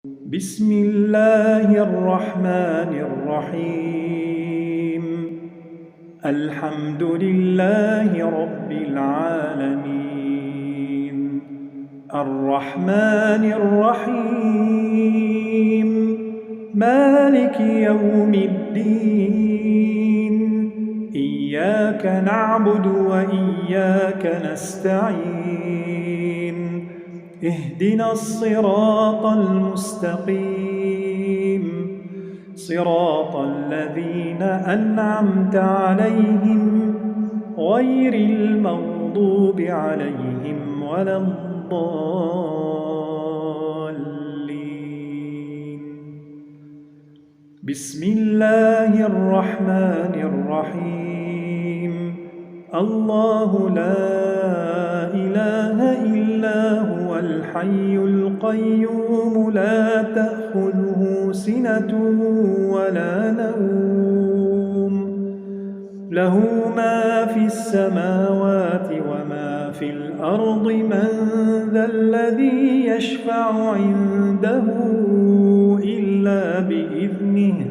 بسم الله الرحمن الرحيم. الحمد لله رب العالمين، الرحمن الرحيم، مالك يوم الدين. إياك نعبد وإياك نستعين، اهدنا الصراط المستقيم، صراط الذين أنعمت عليهم غير المغضوب عليهم ولا الضالين. بسم الله الرحمن الرحيم. الله لا إله إلا هو الحي القيوم، لا تأخذه سنة ولا نوم، له ما في السماوات وما في الأرض. من ذا الذي يشفع عنده إلا بإذنه،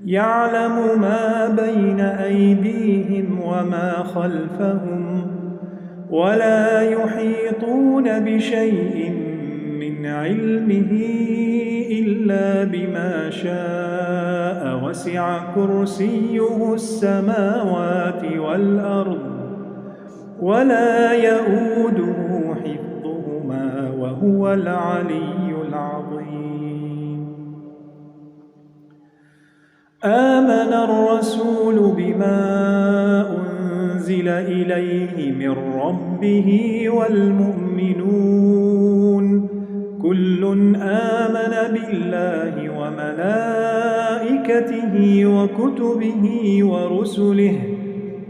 يعلم ما بين أيديهم وما خلفهم، ولا يحيطون بشيء من علمه إلا بما شاء، وسع كرسيه السماوات والأرض، ولا يؤوده حفظهما وهو العلي العظيم. آمن الرسول بما أنزل إليه من ربه والمؤمنون، كل آمن بالله وملائكته وكتبه ورسله،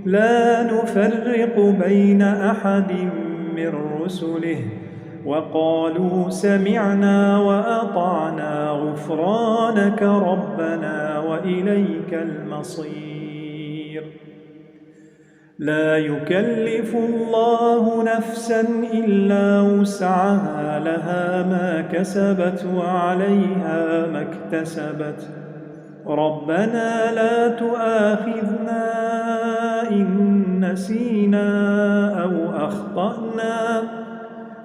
لا نفرق بين أحد من رسله، وقالوا سمعنا وأطعنا غفرانك ربنا وإليك المصير. لا يكلف الله نفسا إلا وسعها، لها ما كسبت وعليها ما اكتسبت. ربنا لا تؤاخذنا إن نسينا أو أخطأنا،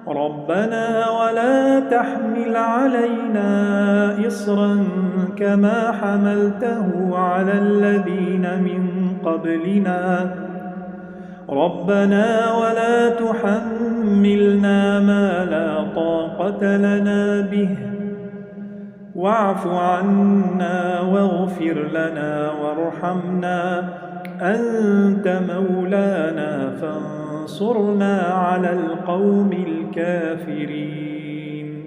ربنا ولا تحمل علينا إصرا كما حملته على الذين من قبلنا، ربنا ولا تحملنا ما لا طاقة لنا به، واعف عنا واغفر لنا وارحمنا، أنت مولانا فانصرنا على القوم الكافرين.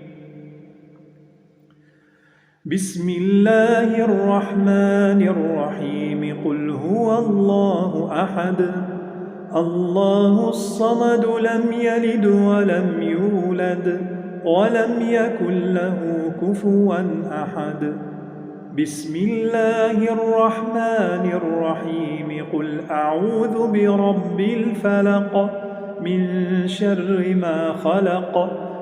بسم الله الرحمن الرحيم. قل هو الله أحد، الله الصمد، لم يلد ولم يولد ولم يكن له كفوا أحد. بسم الله الرحمن الرحيم. قل أعوذ برب الفلق، من شر ما خلق،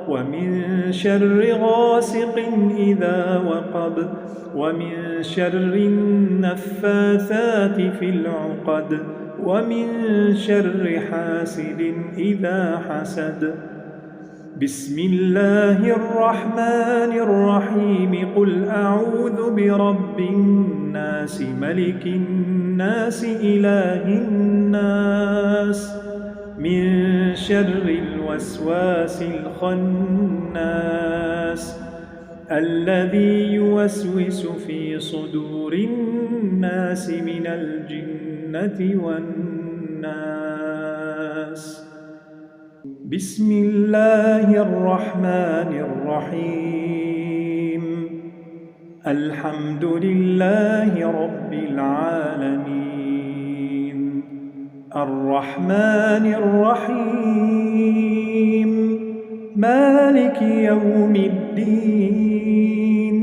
ومن شر غاسق إذا وقب، ومن شر النفاثات في العقد، ومن شر حاسد إذا حسد. بسم الله الرحمن الرحيم. قل أعوذ برب الناس، ملك الناس، إله الناس، من شر الوسواس الخناس، الذي يوسوس في صدور الناس من الجنة والناس. بسم الله الرحمن الرحيم. الحمد لله رب العالمين، الرحمن الرحيم، مالك يوم الدين.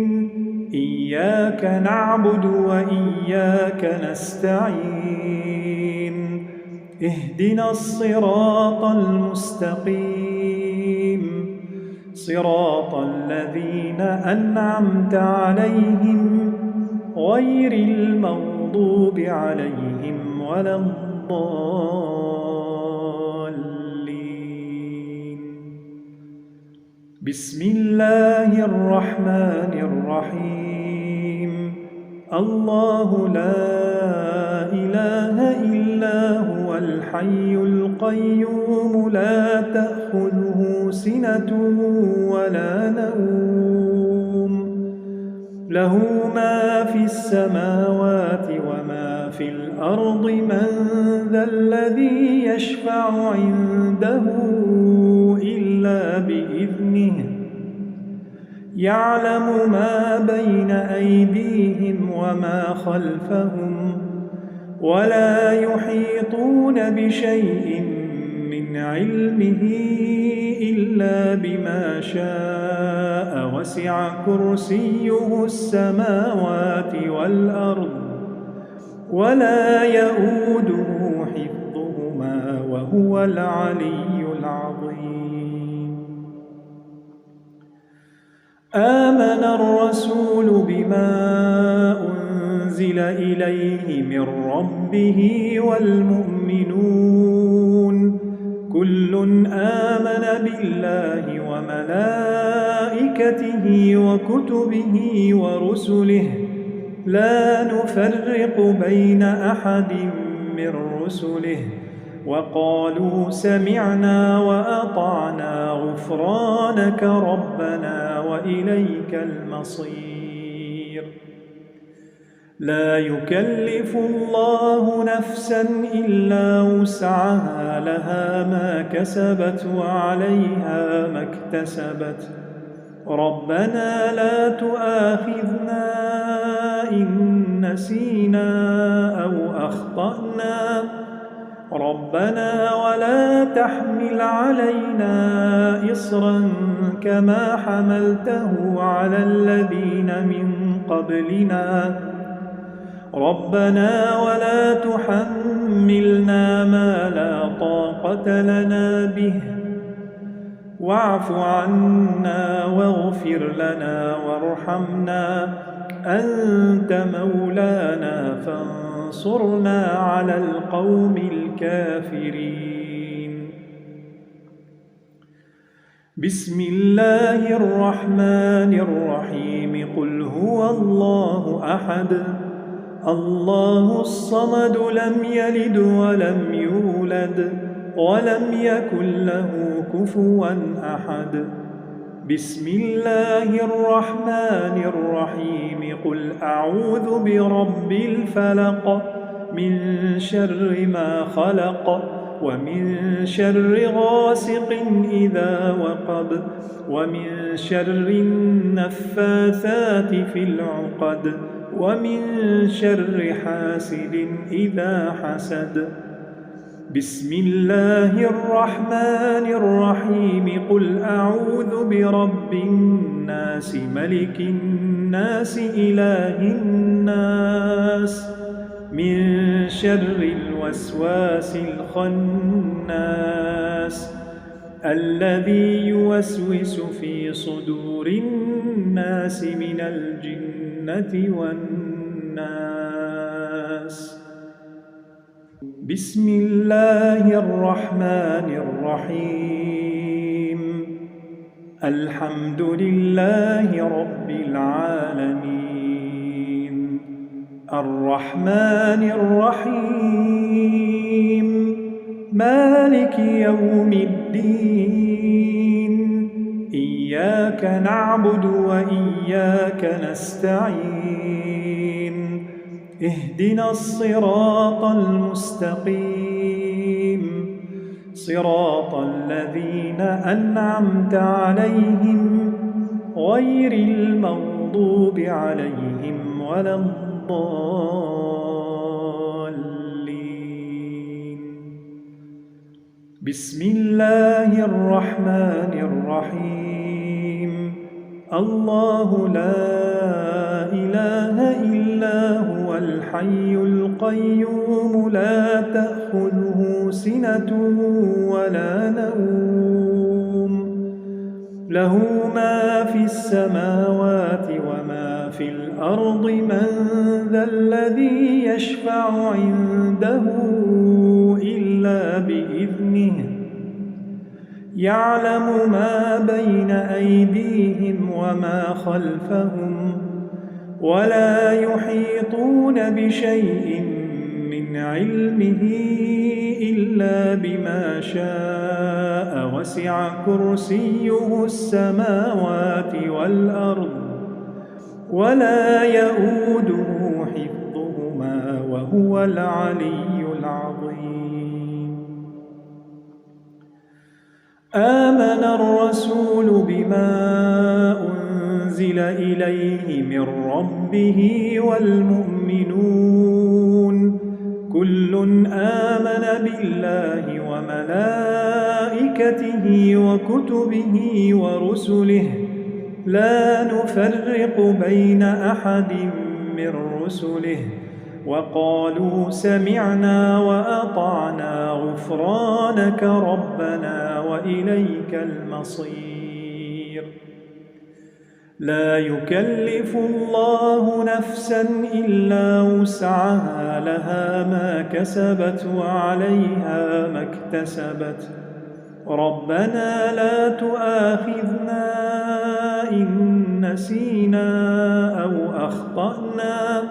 إياك نعبد وإياك نستعين، اهدنا الصراط المستقيم، صراط الذين أنعمت عليهم غير المغضوب عليهم ولا الضالين. بسم الله الرحمن الرحيم. الله لا إله إلا هو الحي القيوم لا تأخذه سنة ولا نوم له ما في السماوات وما في الأرض من ذا الذي يشفع عنده إلا بإذنه يعلم ما بين أيديهم وما خلفهم ولا يحيطون بشيء من علمه إلا بما شاء وسع كرسيه السماوات والأرض ولا يؤوده حفظهما وهو العلي العظيم. آمن الرسول بما أنزل إليه من ربه والمؤمنون كل آمن بالله وملائكته وكتبه ورسله لا نفرق بين أحد من رسله وقالوا سمعنا وأطعنا غفرانك ربنا وإليك المصير. لا يكلف الله نفسا إلا وسعها لها ما كسبت وعليها ما اكتسبت ربنا لا تؤاخذنا إن نسينا أو أخطأنا ربنا ولا تحمل علينا إصرا كما حملته على الذين من قبلنا ربنا ولا تحملنا ما لا طاقة لنا به واعف عنا واغفر لنا وارحمنا أنت مولانا فانصرنا على القوم الكافرين. بسم الله الرحمن الرحيم. قل هو الله أحد الله الصمد لم يلد ولم يولد ولم يكن له كفوا أحد. بسم الله الرحمن الرحيم. قل أعوذ برب الفلق من شر ما خلق ومن شر غاسق إذا وقب ومن شر النفاثات في العقد ومن شر حاسد إذا حسد. بسم الله الرحمن الرحيم. قل أعوذ برب الناس ملك الناس إله الناس من شر الوسواس الخناس الذي يوسوس في صدور الناس من الجنة والناس. بسم الله الرحمن الرحيم. الحمد لله رب العالمين الرحمن الرحيم مالك يوم الدين إياك نعبد وإياك نستعين اهدنا الصراط المستقيم صراط الذين أنعمت عليهم غير المغضوب عليهم ولا الضالين. بسم الله الرحمن الرحيم. الله لا إله إلا هو الحي القيوم لا تأخذه سنة ولا نوم له ما في السماوات وما في الأرض من ذا الذي يشفع عنده إلا بإذنه يعلم ما بين أيديهم وما خلفهم ولا يحيطون بشيء من علمه إلا بما شاء وسع كرسيه السماوات والأرض ولا يؤوده حفظهما وهو العلي العظيم. آمن الرسول بما أنزل إليه من ربه والمؤمنون كل آمن بالله وملائكته وكتبه ورسله لا نفرق بين أحد من رسله وقالوا سمعنا وأطعنا غفرانك ربنا وإليك المصير. لا يكلف الله نفسا إلا وسعها لها ما كسبت وعليها ما اكتسبت ربنا لا تؤاخذنا إن نسينا أو أخطأنا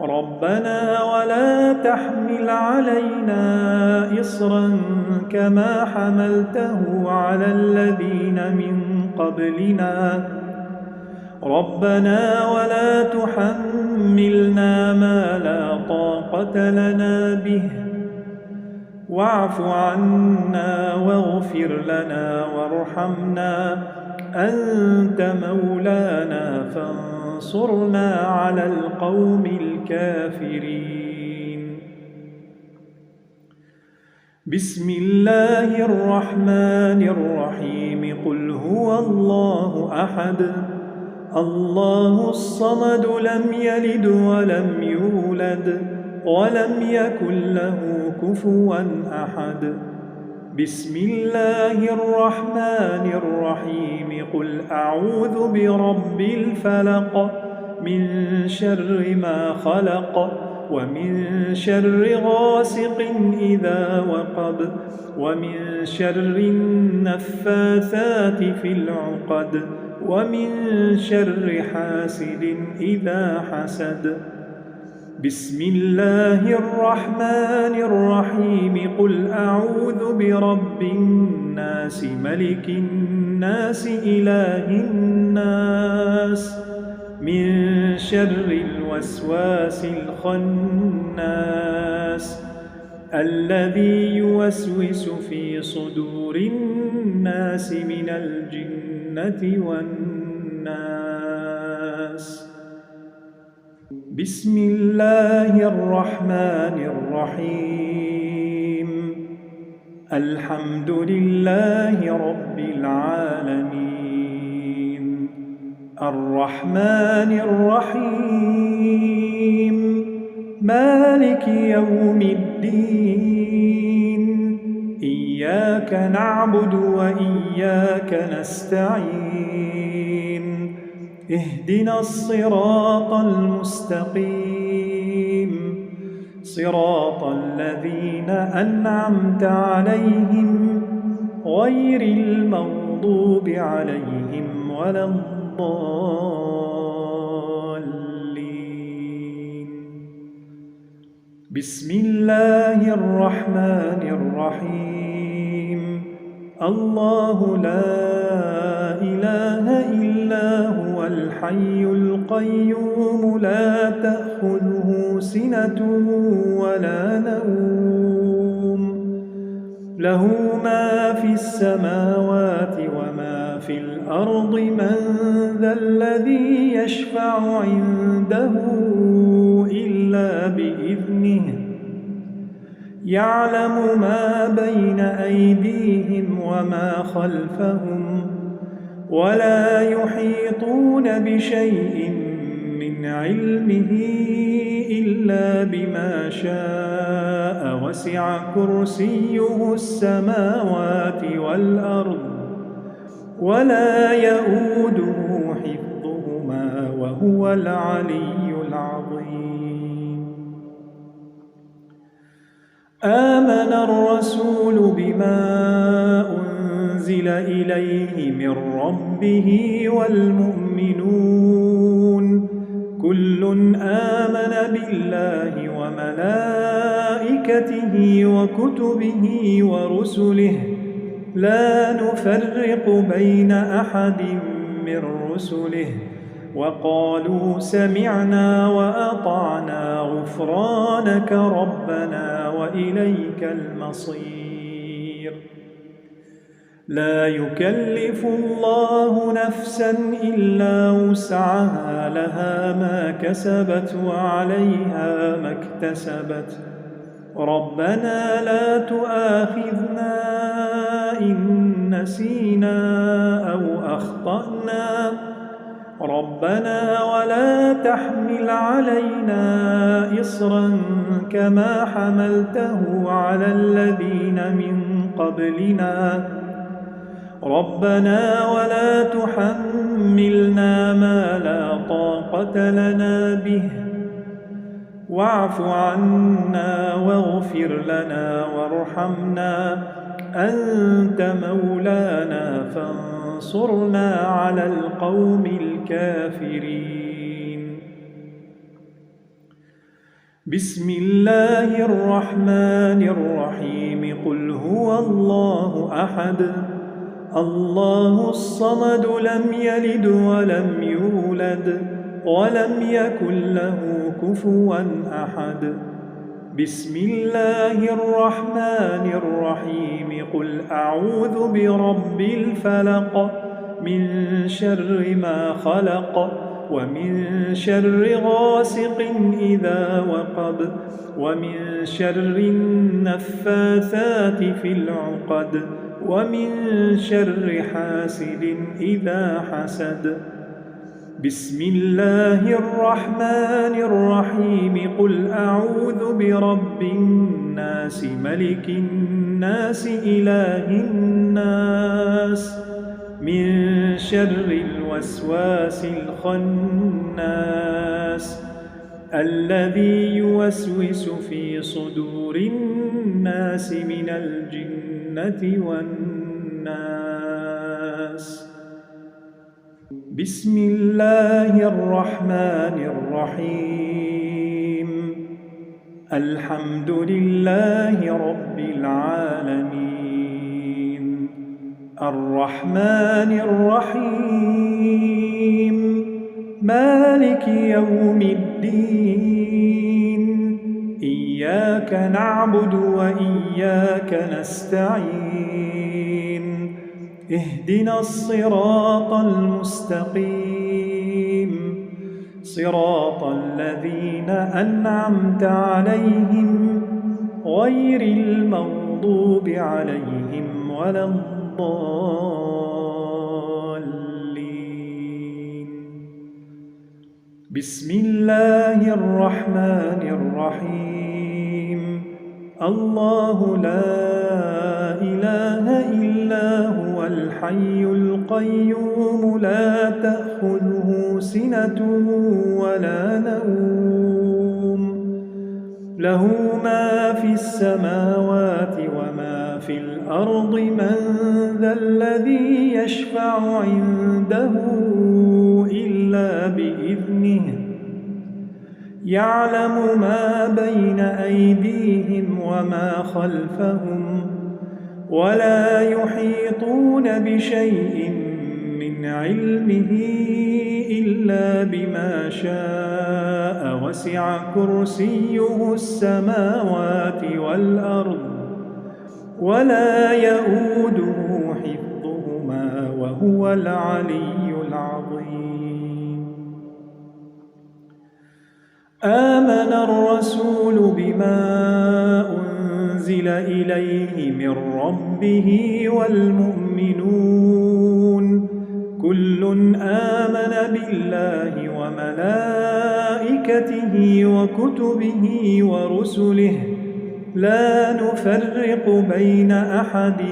ربنا ولا تحمل علينا إصرا كما حملته على الذين من قبلنا ربنا ولا تحملنا ما لا طاقة لنا به واعف عنا واغفر لنا وارحمنا أنت مولانا فانصرنا على القوم الكافرين. بسم الله الرحمن الرحيم قل هو الله أحد الله الصمد لم يلد ولم يولد ولم يكن له كفوا أحد. بسم الله الرحمن الرحيم قل أعوذ برب الفلق من شر ما خلق ومن شر غاسق إذا وقب ومن شر النفاثات في العقد ومن شر حاسد إذا حسد. بسم الله الرحمن الرحيم قل أعوذ برب الناس ملك الناس إله الناس من شر الوسواس الخناس الذي يوسوس في صدور الناس من الجنة والناس. بسم الله الرحمن الرحيم الحمد لله رب العالمين الرحمن الرحيم مالك يوم الدين إياك نعبد وإياك نستعين اهدنا الصراط المستقيم صراط الذين أنعمت عليهم غير المغضوب عليهم ولا الضالين. بسم الله الرحمن الرحيم الله لا إله إلا هو الحي القيوم لا تأخذه سنة ولا نوم له ما في السماوات وما في الأرض من ذا الذي يشفع عنده إلا بإذنه يعلم ما بين أيديهم وما خلفهم ولا يحيطون بشيء من علمه إلا بما شاء وسع كرسيه السماوات والأرض ولا يؤوده حفظهما وهو العلي العظيم. آمن الرسول بما أنزل إليه من ربه والمؤمنون كل آمن بالله وملائكته وكتبه ورسله لا نفرق بين أحد من رسله وقالوا سمعنا وأطعنا غفرانك ربنا وإليك المصير. لا يكلف الله نفسا إلا وسعها لها ما كسبت وعليها ما اكتسبت ربنا لا تؤاخذنا إن نسينا أو أخطأنا ربنا ولا تحمل علينا إصرا كما حملته على الذين من قبلنا ربنا ولا تحملنا ما لا طاقة لنا به واعف عنا واغفر لنا وارحمنا أنت مولانا فانصرنا على القوم الكافرين. بسم الله الرحمن الرحيم قل هو الله أحد الله الصمد لم يلد ولم يولد ولم يكن له كفوا أحد. بسم الله الرحمن الرحيم قل أعوذ برب الفلق من شر ما خلق ومن شر غاسق إذا وقب ومن شر النفاثات في العقد ومن شر حاسد إذا حسد. بسم الله الرحمن الرحيم قل أعوذ برب الناس ملك الناس إله الناس من شر الوسواس الخناس الذي يوسوس في صدور الناس من الجنة والناس. بسم الله الرحمن الرحيم الحمد لله رب العالمين الرحمن الرحيم مالك يوم الدين إياك نعبد وإياك نستعين اهدنا الصراط المستقيم صراط الذين أنعمت عليهم غير المغضوب عليهم ولا الضالين. بسم الله الرحمن الرحيم الله لا إله إلا هو الحي القيوم لا تأخذه سنة ولا نوم له ما في السماوات وما في الأرض من ذا الذي يشفع عنده إلا بإذنه يعلم ما بين أيديهم وما خلفهم ولا يحيطون بشيء من علمه إلا بما شاء وسع كرسيه السماوات والأرض ولا يؤوده حفظهما وهو العلي العظيم. آمن الرسول بما أنزل إليه من ربه والمؤمنون كل آمن بالله وملائكته وكتبه ورسله لا نفرق بين أحد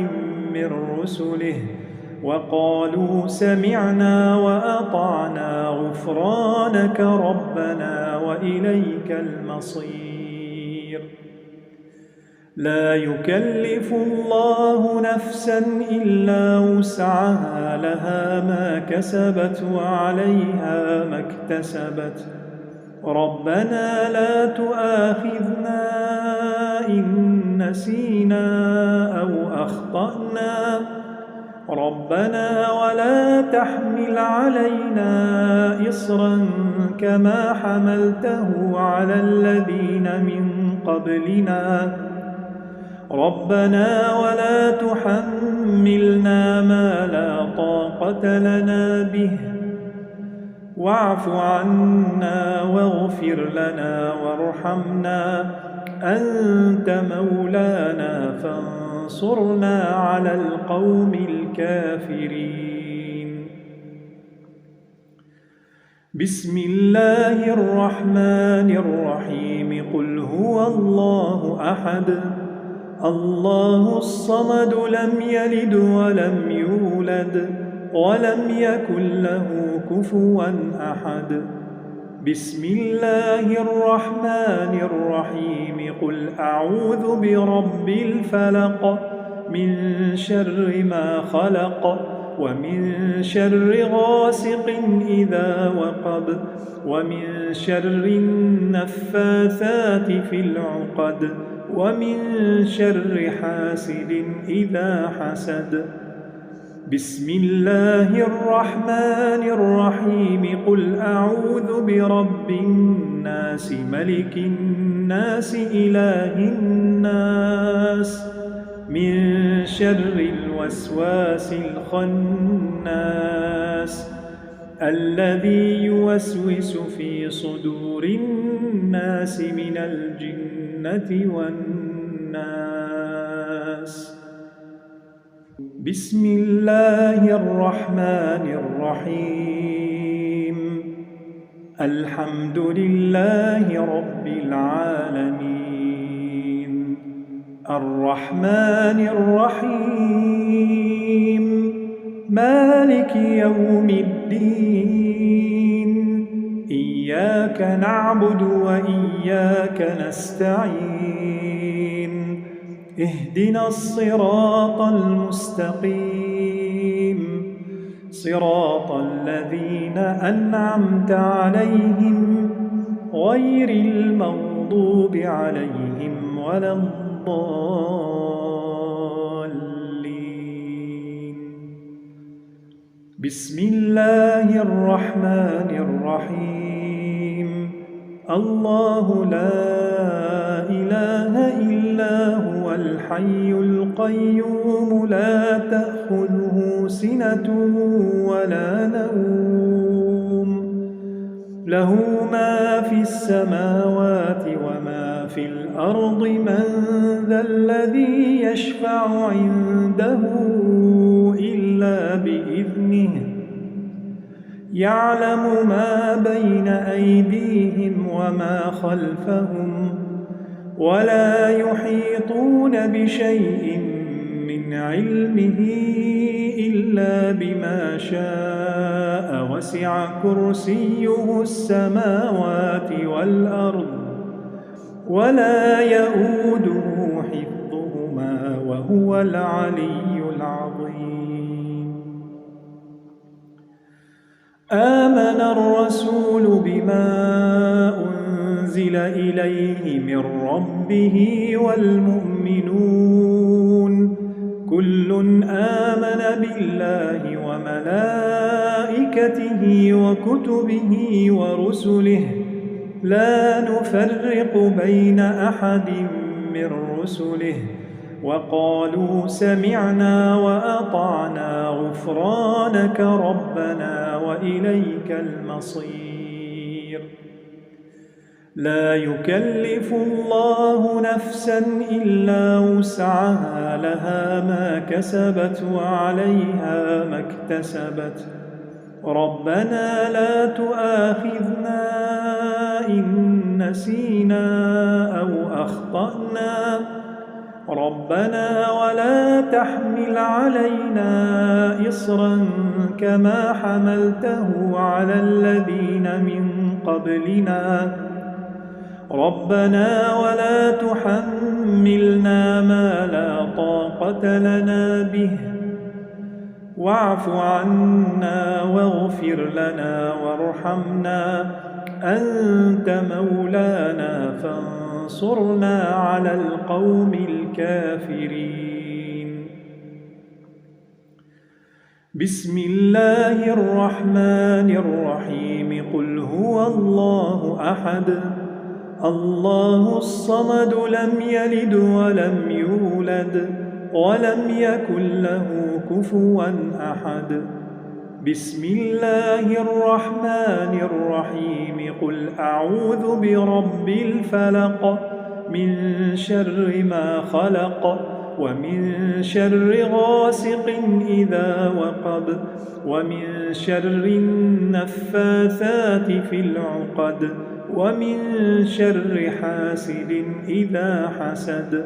من رسله وقالوا سمعنا وأطعنا غفرانك ربنا وإليك المصير. لا يكلف الله نفسا إلا وسعها، لها ما كسبت وعليها ما اكتسبت. ربنا لا تؤاخذنا إن نسينا أو أخطأنا، ربنا ولا تحمل علينا إصرا كما حملته على الذين من قبلنا، ربنا ولا تحملنا ما لا طاقة لنا به، واعف عنا واغفر لنا وارحمنا، أنت مولانا فانصرنا على القوم الكافرين. بسم الله الرحمن الرحيم. قل هو الله أحد الله الصمد لم يلد ولم يولد ولم يكن له كفوا أحد. بسم الله الرحمن الرحيم. قل أعوذ برب الفلق من شر ما خلق ومن شر غاسق إذا وقب ومن شر النفاثات في العقد ومن شر حاسد إذا حسد. بسم الله الرحمن الرحيم. قل أعوذ برب الناس ملك الناس إله الناس من شر الوسواس الخناس الذي يوسوس في صدور الناس من الجنة والناس. بسم الله الرحمن الرحيم. الحمد لله رب العالمين. الرحمن الرحيم. مالك يوم الدين. إياك نعبد وإياك نستعين. اهدنا الصراط المستقيم صراط الذين أنعمت عليهم غير المغضوب عليهم ولا الضالين. بسم الله الرحمن الرحيم. الله لا إله إلا هو الحي القيوم لا تأخذه سنة ولا نوم له ما في السماوات وما في الأرض. من ذا الذي يشفع عنده إلا بإذنه. يعلم ما بين أيديهم وما خلفهم ولا يحيطون بشيء من علمه إلا بما شاء. وسع كرسيه السماوات والأرض ولا يؤوده حفظهما وهو العلي العظيم. آمن الرسول بما أنزل إليه من ربه والمؤمنون كل آمن بالله وملائكته وكتبه ورسله لا نفرق بين أحد من رسله وقالوا سمعنا وأطعنا غفرانك ربنا وإليك المصير. لا يكلف الله نفسا إلا وسعها، لها ما كسبت وعليها ما اكتسبت. ربنا لا تؤاخذنا إن نسينا أو أخطأنا، ربنا ولا تحمل علينا إصرا كما حملته على الذين من قبلنا ربنا ولا تحملنا ما لا طاقة لنا به واعف عنا واغفر لنا وارحمنا أنت مولانا فانصرنا على القوم الكافرين. بسم الله الرحمن الرحيم. قل هو الله أحد الله الصمد لم يلد ولم يولد ولم يكن له كفوا أحد. بسم الله الرحمن الرحيم. قل أعوذ برب الفلق من شر ما خلق ومن شر غاسق إذا وقب ومن شر النفاثات في العقد ومن شر حاسد إذا حسد.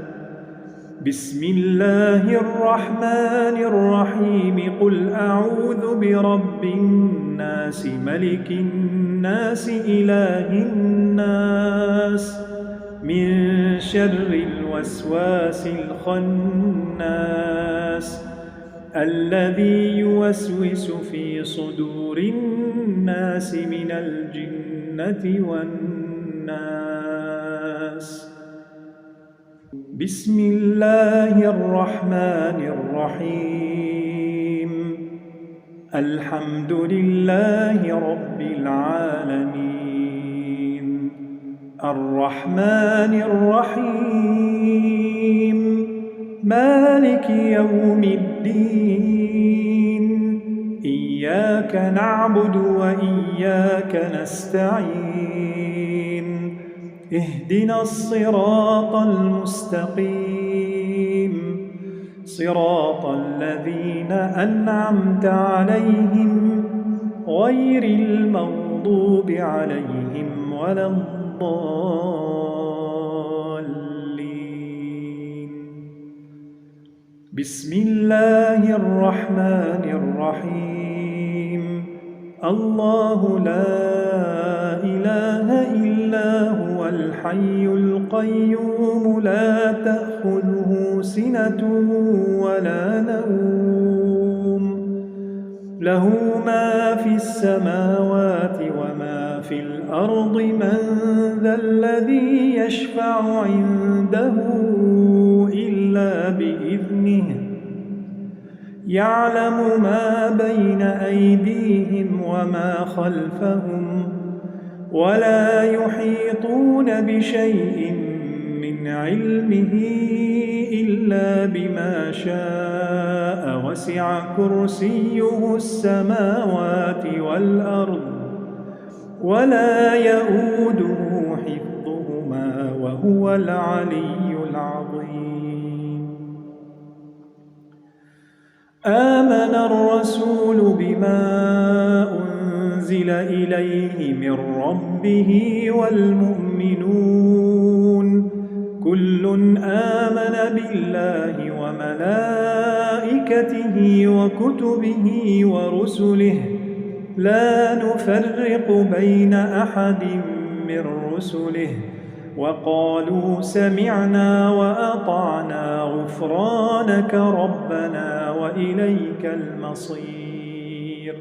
بسم الله الرحمن الرحيم. قل أعوذ برب الناس ملك الناس إله الناس من شر الوسواس الخناس الذي يوسوس في صدور الناس من الجنة والناس. بسم الله الرحمن الرحيم. الحمد لله رب العالمين الرحمن الرحيم مالك يوم الدين إياك نعبد وإياك نستعين اهدنا الصراط المستقيم صراط الذين أنعمت عليهم غير المغضوب عليهم ولا الضالين. بسم الله الرحمن الرحيم. الله لا إله إلا هو الحي القيوم لا تأخذه سنة ولا نوم له ما في السماوات وما في الأرض من ذا الذي يشفع عنده إلا بإذنه يعلم ما بين أيديهم وما خلفهم ولا يحيطون بشيء من علمه إلا بما شاء وسع كرسيه السماوات والأرض ولا يؤوده حفظهما وهو العلي العظيم. آمن الرسول بما أنزل إليه من ربه والمؤمنون كل آمن بالله وملائكته وكتبه ورسله لا نفرق بين أحد من رسله وقالوا سمعنا وأطعنا غفرانك ربنا وإليك المصير.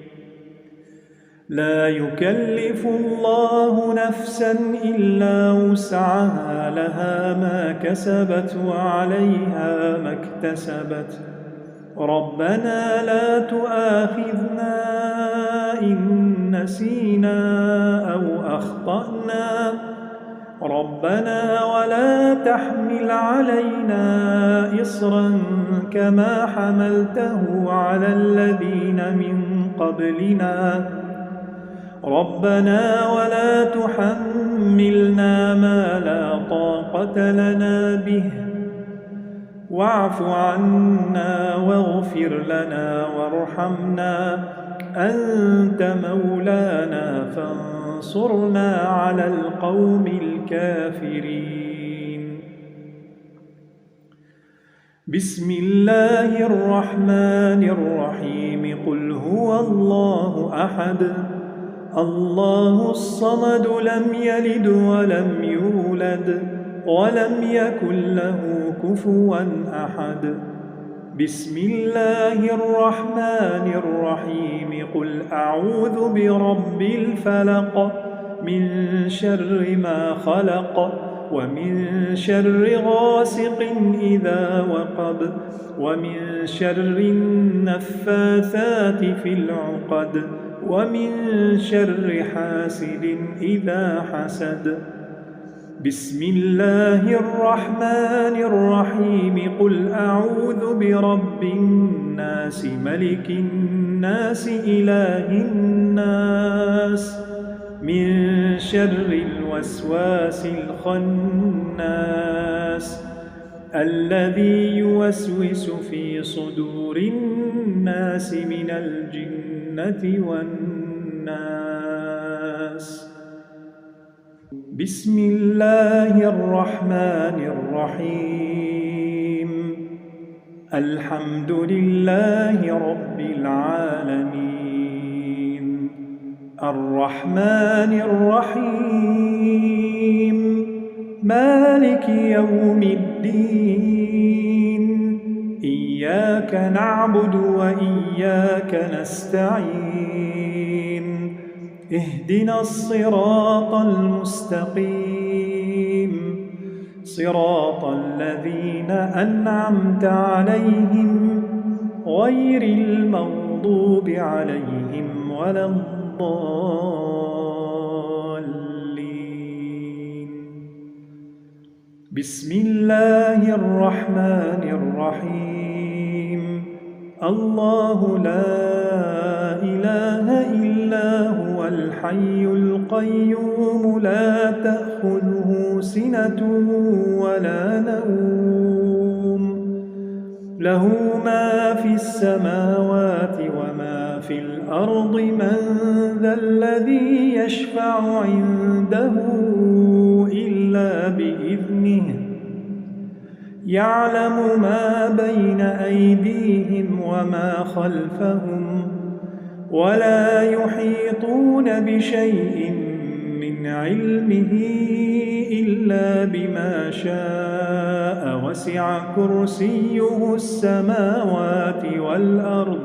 لا يكلف الله نفسا إلا وسعها لها ما كسبت وعليها ما اكتسبت ربنا لا تؤاخذنا إن نسينا أو أخطأنا ربنا ولا تحمل علينا إصرا كما حملته على الذين من قبلنا ربنا ولا تحملنا ما لا طاقة لنا به واعف عنا واغفر لنا وارحمنا أنت مولانا فانصرنا على القوم الكافرين. بسم الله الرحمن الرحيم قل هو الله أحد الله الصمد لم يلد ولم يولد ولم يكن له كفوا أحد بسم الله الرحمن الرحيم قل أعوذ برب الفلق من شر ما خلق ومن شر غاسق إذا وقب ومن شر النفاثات في العقد ومن شر حاسد إذا حسد بسم الله الرحمن الرحيم قل أعوذ برب الناس ملك الناس إله الناس من شر الوسواس الخناس الذي يوسوس في صدور الناس من الجنة والناس بسم الله الرحمن الرحيم الحمد لله رب العالمين الرحمن الرحيم مالك يوم الدين إياك نعبد وإياك نستعين اهدنا الصراط المستقيم صراط الذين أنعمت عليهم غير المغضوب عليهم ولا الضالين بسم الله الرحمن الرحيم الله لا إله إلا هو الحي القيوم لا تأخذه سنة ولا نوم له ما في السماوات وما في الأرض من ذا الذي يشفع عنده إلا بإذنه يعلم ما بين أيديهم وما خلفهم ولا يحيطون بشيء من علمه إلا بما شاء وسع كرسيه السماوات والأرض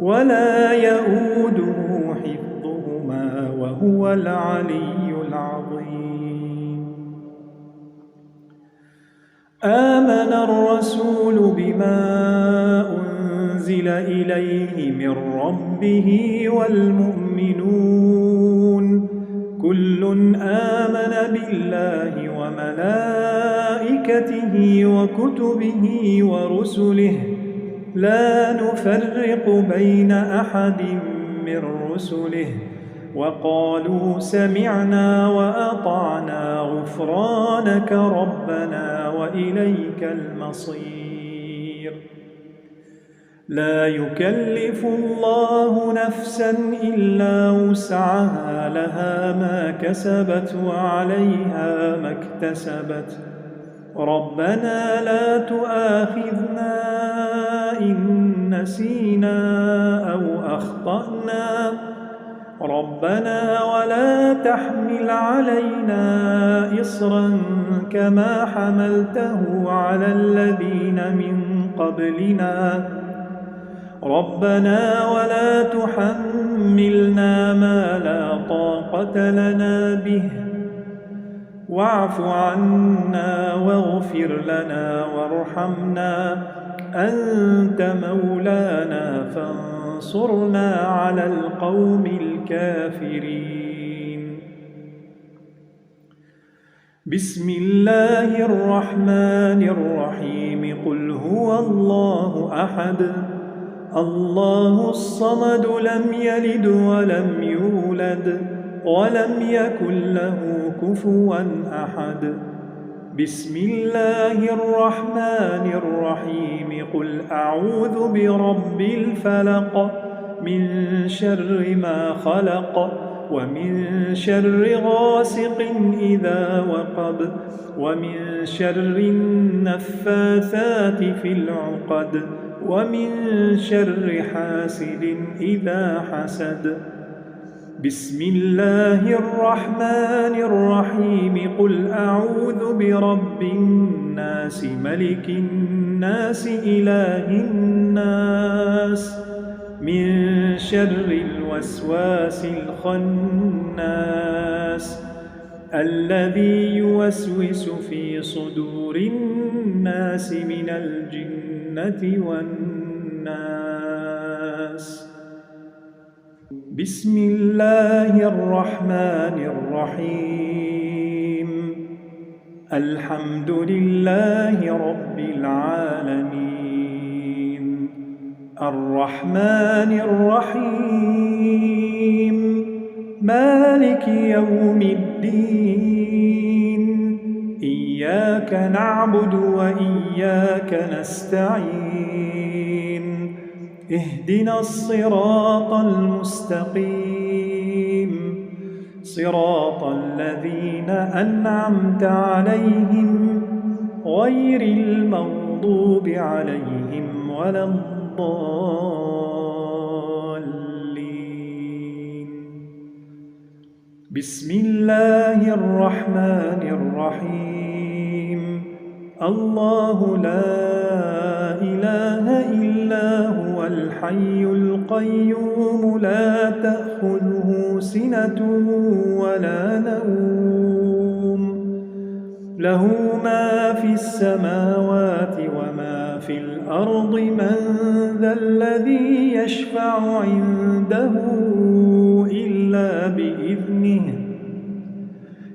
ولا يؤوده حفظهما وهو العلي العظيم آمن الرسول بما أنزل إليه من ربه والمؤمنون كل آمن بالله وملائكته وكتبه ورسله لا نفرق بين أحد من رسله وقالوا سمعنا وأطعنا غفرانك ربنا وإليك المصير لا يكلف الله نفسا إلا وسعها لها ما كسبت وعليها ما اكتسبت ربنا لا تؤاخذنا إن نسينا أو أخطأنا ربنا ولا تحمل علينا إصرا كما حملته على الذين من قبلنا ربنا ولا تحملنا ما لا طاقة لنا به واعف عنا واغفر لنا وارحمنا أنت مولانا فانصرنا على القوم الكافرين بسم الله الرحمن الرحيم قل هو الله أحد الله الصمد لم يلد ولم يولد ولم يكن له كفوا أحد بسم الله الرحمن الرحيم قل أعوذ برب الفلق من شر ما خلق ومن شر غاسق إذا وقب ومن شر النفاثات في العقد ومن شر حاسد إذا حسد. بسم الله الرحمن الرحيم قل أعوذ برب الناس ملك الناس إله الناس من شر الوسواس الخناس الذي يوسوس في صدور الناس من الجنة والناس. بسم الله الرحمن الرحيم الحمد لله رب العالمين الرحمن الرحيم مالك يوم الدين إياك نعبد وإياك نستعين اهدنا الصراط المستقيم صراط الذين أنعمت عليهم غير المغضوب عليهم ولا الضالين. بسم الله الرحمن الرحيم الله لا إله إلا هو الحي القيوم لا تأخذه سنة ولا نوم له ما في السماوات وما في الأرض من ذا الذي يشفع عنده إلا بإذنه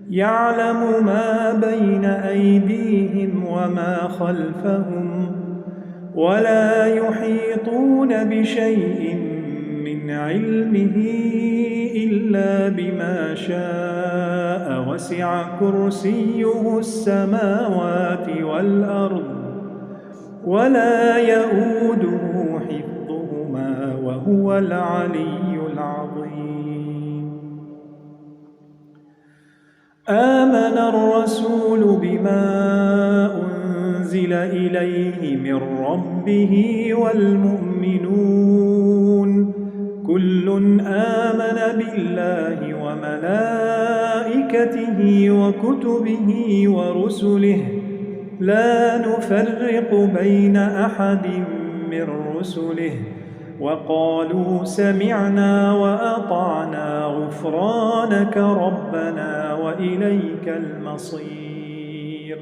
يعلم ما بين أيديهم وما خلفهم ولا يحيطون بشيء من علمه إلا بما شاء وسع كرسيه السماوات والأرض ولا يؤوده حفظهما وهو العلي العظيم. آمن الرسول بما أنزل إليه من ربه والمؤمنون كل آمن بالله وملائكته وكتبه ورسله لا نفرق بين أحد من رسله وقالوا سمعنا وأطعنا غفرانك ربنا وإليك المصير.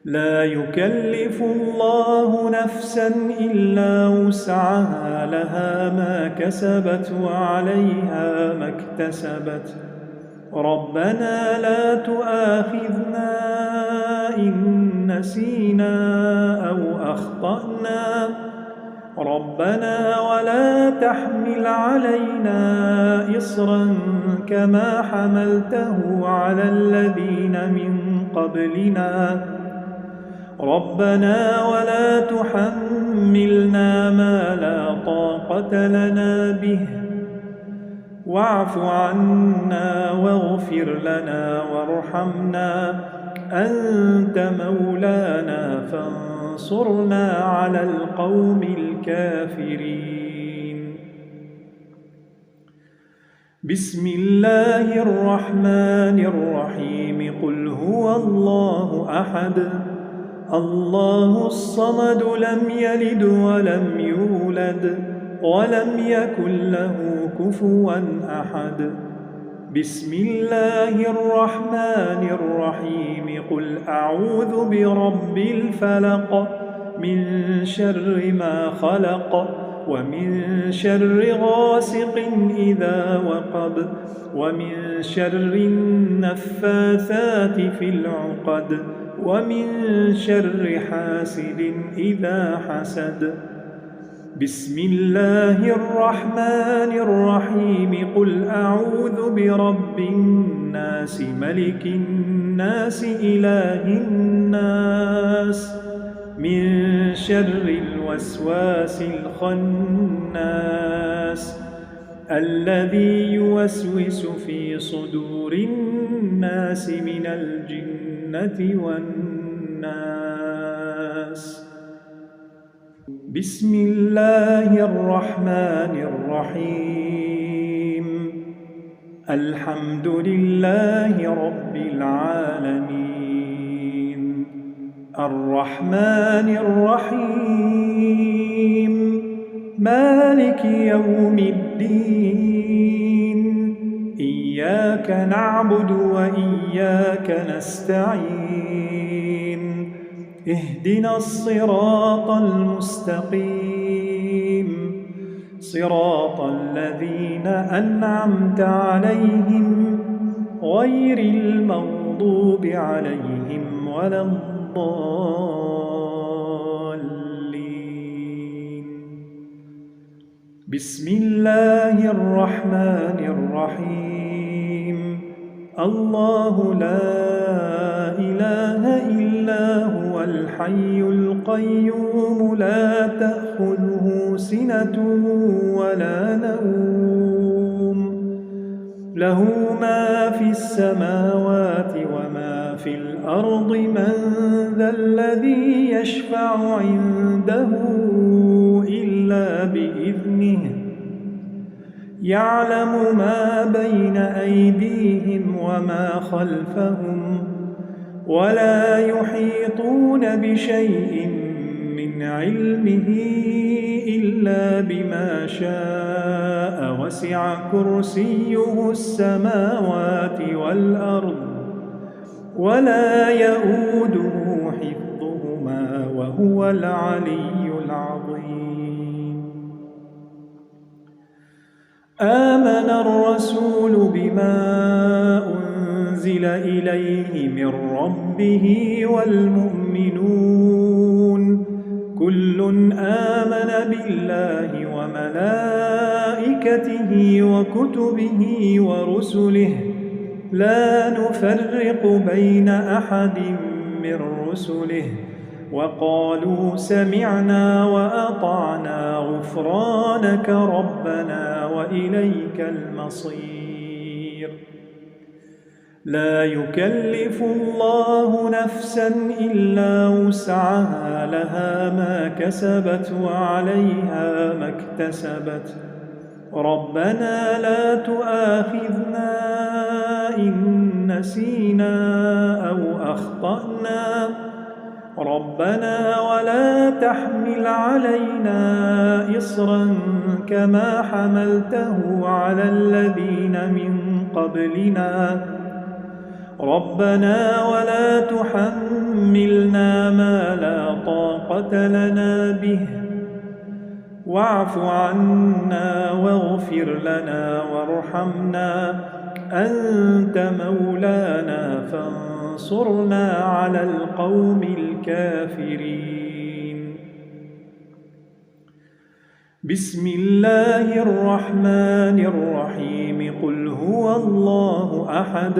لا يكلف الله نفسا إلا وسعها لها ما كسبت وعليها ما اكتسبت ربنا لا تؤاخذنا إن نسينا أو أخطأنا ربنا ولا تحمل علينا إصرا كما حملته على الذين من قبلنا ربنا ولا تحملنا ما لا طاقة لنا به واعف عنا واغفر لنا وارحمنا أنت مولانا فانصرنا على القوم الكافرين. بسم الله الرحمن الرحيم قل هو الله أحد الله الصمد لم يلد ولم يولد ولم يكن له كفوا أحد. بسم الله الرحمن الرحيم قل أعوذ برب الفلق من شر ما خلق ومن شر غاسق إذا وقب ومن شر النفاثات في العقد ومن شر حاسد إذا حسد. بسم الله الرحمن الرحيم قل أعوذ برب الناس ملك الناس إله الناس من شر الوسواس الخناس الذي يوسوس في صدور الناس من الجنة والناس. بسم الله الرحمن الرحيم. الحمد لله رب العالمين. الرحمن الرحيم. مالك يوم الدين. إياك نعبد وإياك نستعين. اهدنا الصراط المستقيم، صراط الذين أنعمت عليهم غير المغضوب عليهم ولا الضالين. بسم الله الرحمن الرحيم. الله لا إله إلا هو الحي القيوم لا تأخذه سنة ولا نوم، له ما في السماوات وما في الأرض. من ذا الذي يشفع عنده إلا بإذنه، يعلم ما بين أيديهم وما خلفهم، ولا يحيطون بشيء من علمه إلا بما شاء. وسع كرسيه السماوات والأرض ولا يؤوده حفظهما وهو العلي العظيم. آمن الرسول بما أنزل إليه من ربه والمؤمنون كل آمن بالله وملائكته وكتبه ورسله لا نفرق بين أحد من رسله، وقالوا سمعنا وأطعنا غفرانك ربنا وإليك المصير. لا يكلف الله نفسا إلا وسعها، لها ما كسبت وعليها ما اكتسبت. ربنا لا تؤاخذنا إن نسينا أو أخطأنا، ربنا ولا تحمل علينا إصرا كما حملته على الذين من قبلنا، ربنا ولا تحملنا ما لا طاقة لنا به، واعف عنا واغفر لنا وارحمنا أنت مولانا فانصرنا على القوم الكافرين. بسم الله الرحمن الرحيم. قل هو الله أحد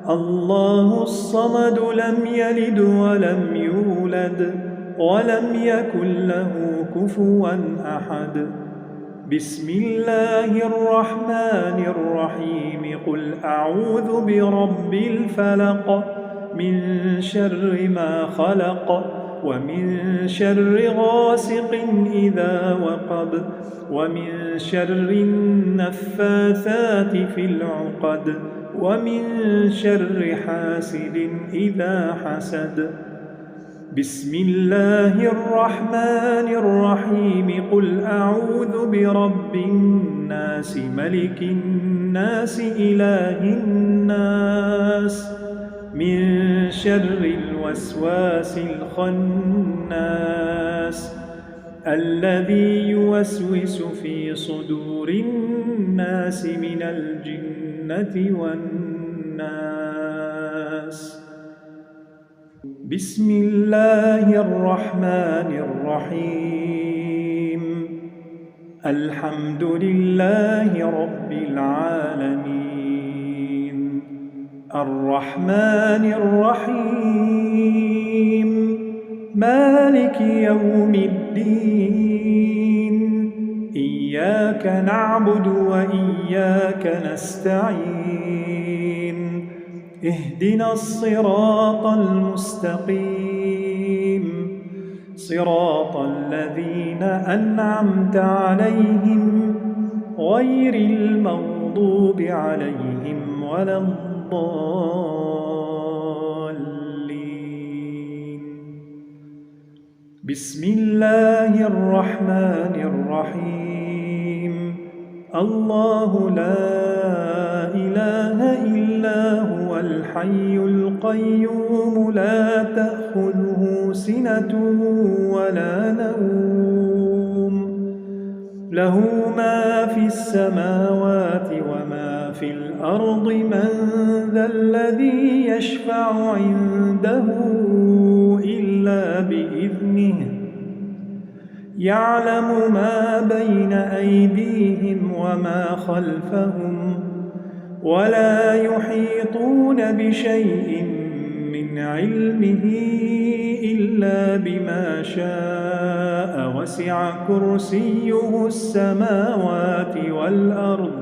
الله الصمد لم يلد ولم يولد ولم يكن له كفوا أحد. بسم الله الرحمن الرحيم. قل أعوذ برب الفلق من شر ما خلق ومن شر غاسق إذا وقب ومن شر النفاثات في العقد ومن شر حاسد إذا حسد. بسم الله الرحمن الرحيم. قل أعوذ برب الناس ملك الناس إله الناس من شر الوسواس الخناس الذي يوسوس في صدور الناس من الجنة والناس. بسم الله الرحمن الرحيم. الحمد لله رب العالمين. الرحمن الرحيم. مالك يوم الدين. إياك نعبد وإياك نستعين اهدنا الصراط المستقيم صراط الذين أنعمت عليهم غير المغضوب عليهم ولا الضالين. بسم الله الرحمن الرحيم. الله لا إله إلا هو الحي القيوم لا تأخذه سنة ولا نوم له ما في السماوات وما في الأرض من ذا الذي يشفع عنده إلا بإذنه يعلم ما بين أيديهم وما خلفهم ولا يحيطون بشيء من علمه إلا بما شاء وسع كرسيه السماوات والأرض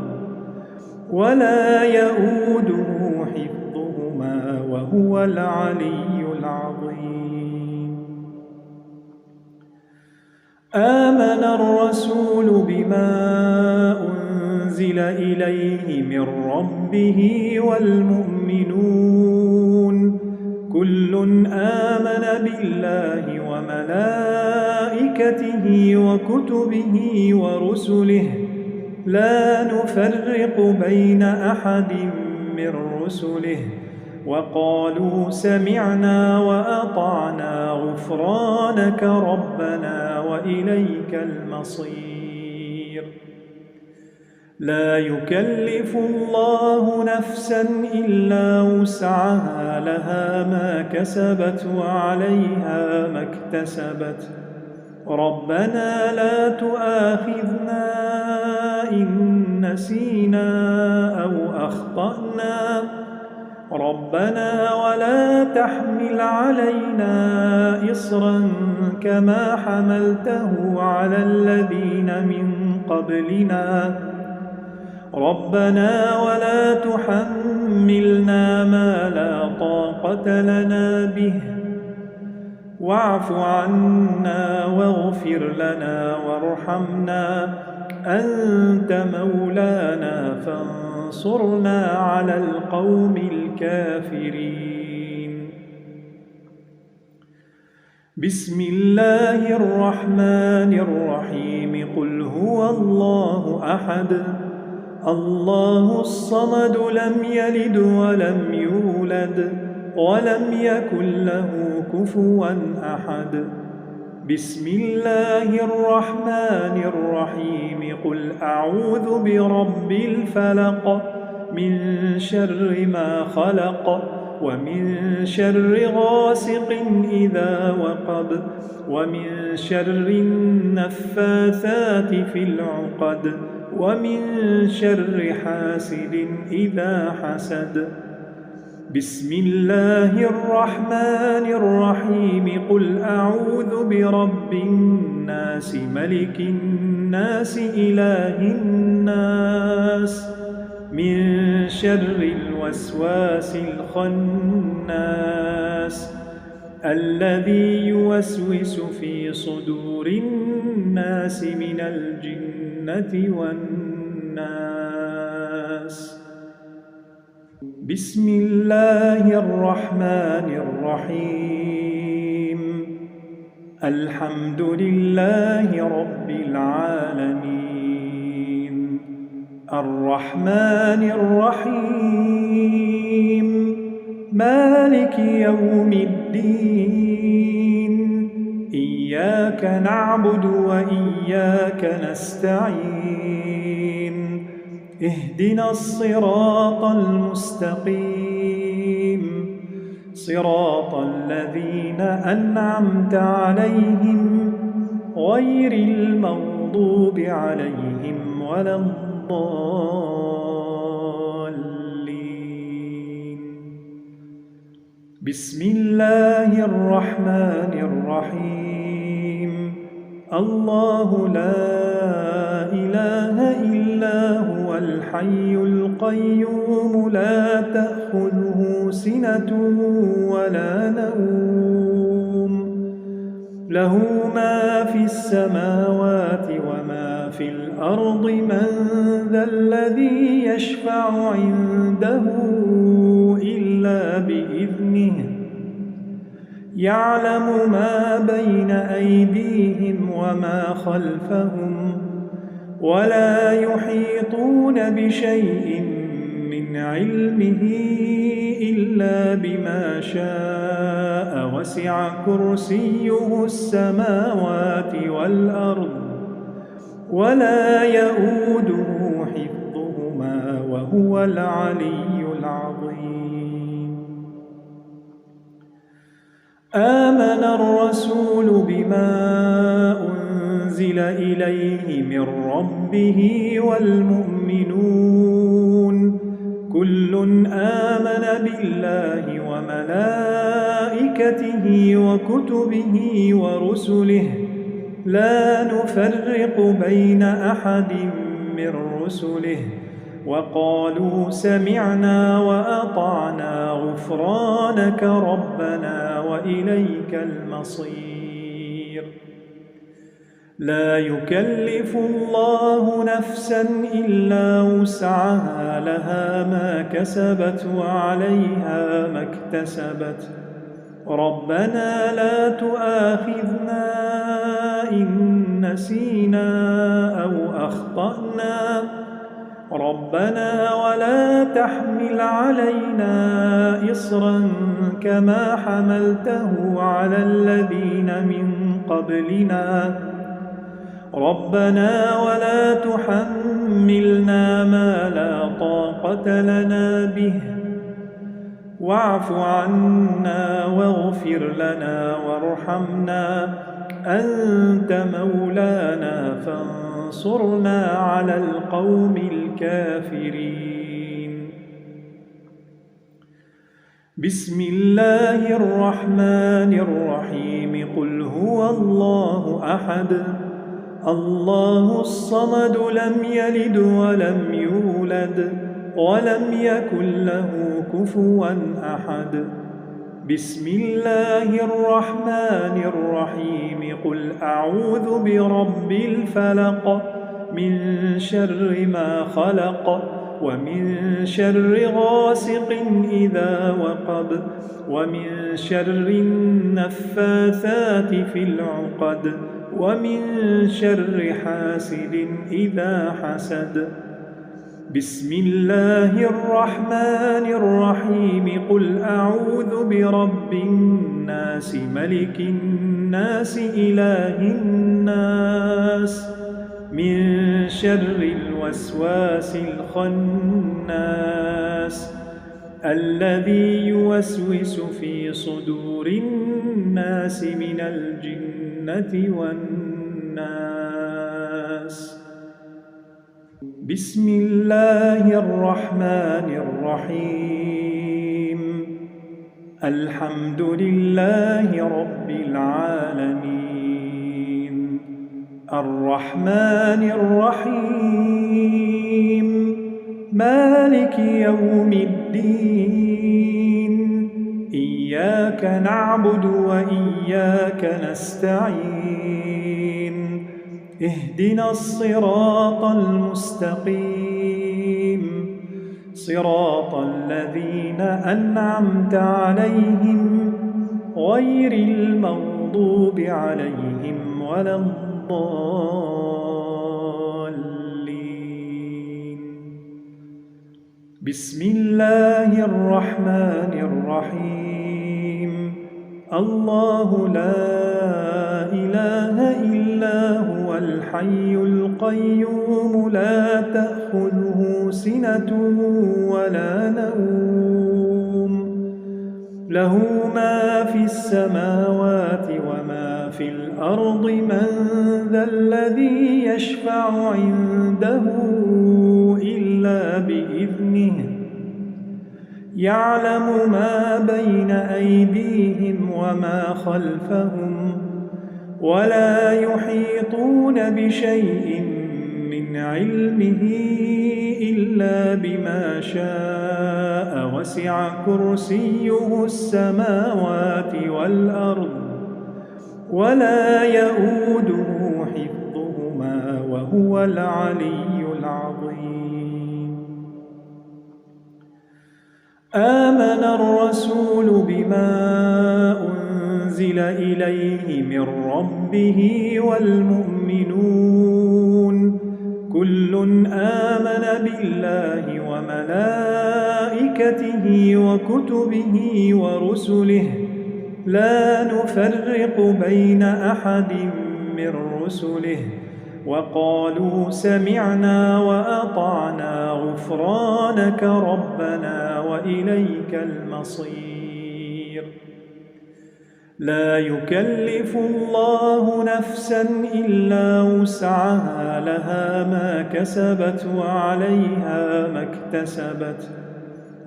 ولا يؤوده حفظهما وهو العلي العظيم. آمن الرسول بما أنزل إليه من ربه والمؤمنون كل آمن بالله وملائكته وكتبه ورسله لا نفرق بين أحد من رسله وقالوا سمعنا وأطعنا غفرانك ربنا وإليك المصير. لا يكلف الله نفسا إلا وسعها لها ما كسبت وعليها ما اكتسبت ربنا لا تؤاخذنا إن نسينا أو أخطأنا ربنا ولا تحمل علينا إصرا كما حملته على الذين من قبلنا ربنا ولا تحملنا ما لا طاقة لنا به واعف عنا واغفر لنا وارحمنا أنت مولانا فانصرنا على القوم الكافرين. بسم الله الرحمن الرحيم. قل هو الله أحد الله الصمد لم يلد ولم يولد ولم يكن له كفوا أحد. بسم الله الرحمن الرحيم. قل أعوذ برب الفلق من شر ما خلق ومن شر غاسق إذا وقب ومن شر النفاثات في العقد ومن شر حاسد إذا حسد. بسم الله الرحمن الرحيم. قل أعوذ برب الناس ملك الناس إله الناس من شر الوسواس الخناس الذي يوسوس في صدور الناس من الجنة والناس. بسم الله الرحمن الرحيم. الحمد لله رب العالمين الرحمن الرحيم مالك يوم الدين إياك نعبد وإياك نستعين اهدنا الصراط المستقيم صراط الذين أنعمت عليهم غير المغضوب عليهم ولا الضالين. بسم الله الرحمن الرحيم. الله لا إله إلا هو الحي القيوم لا تأخذه سنة ولا نوم له ما في السماوات وما في الأرض من ذا الذي يشفع عنده إلا بإذنه يعلم ما بين أيديهم وما خلفهم ولا يحيطون بشيء من علمه إلا بما شاء وسع كرسيه السماوات والأرض ولا يؤوده حفظهما وهو العلي العظيم آمن الرسول بما أنزل إليه من ربه والمؤمنون كل آمن بالله وملائكته وكتبه ورسله لا نفرق بين أحد من رسله وقالوا سمعنا وأطعنا غفرانك ربنا وإليك المصير لا يكلف الله نفسا إلا وسعها لها ما كسبت وعليها ما اكتسبت ربنا لا تؤاخذنا إن نسينا أو أخطأنا ربنا ولا تحمل علينا إصرا كما حملته على الذين من قبلنا ربنا ولا تحملنا ما لا طاقة لنا به واعف عنا واغفر لنا وارحمنا أنت مولانا فانصرنا على القوم الكافرين بسم الله الرحمن الرحيم قل هو الله أحد الله الصمد لم يلد ولم يولد ولم يكن له كفوا أحد بسم الله الرحمن الرحيم قل أعوذ برب الفلق من شر ما خلق ومن شر غاسق إذا وقب ومن شر النفاثات في العقد ومن شر حاسد إذا حسد بسم الله الرحمن الرحيم قل أعوذ برب الناس ملك الناس إله الناس من شر الوسواس الخناس الذي يوسوس في صدور الناس من الجنة والناس بسم الله الرحمن الرحيم الحمد لله رب العالمين الرحمن الرحيم مالك يوم الدين إياك نعبد وإياك نستعين اهدنا الصراط المستقيم صراط الذين أنعمت عليهم غير المغضوب عليهم ولا الضالين بسم الله الرحمن الرحيم الله لا إله إلا هو الحي القيوم لا تأخذه سنة ولا نوم له ما في السماوات وما في الأرض من ذا الذي يشفع عنده إلا بإذنه يعلم ما بين أيديهم وما خلفهم ولا يحيطون بشيء من علمه إلا بما شاء وسع كرسيه السماوات والأرض ولا يؤوده حفظهما وهو العلي العظيم آمن الرسول بما أنزل إليه من ربه والمؤمنون كل آمن بالله وملائكته وكتبه ورسله لا نفرق بين أحد من رسله وقالوا سمعنا وأطعنا غفرانك ربنا وإليك المصير لا يكلف الله نفسا إلا وسعها لها ما كسبت وعليها ما اكتسبت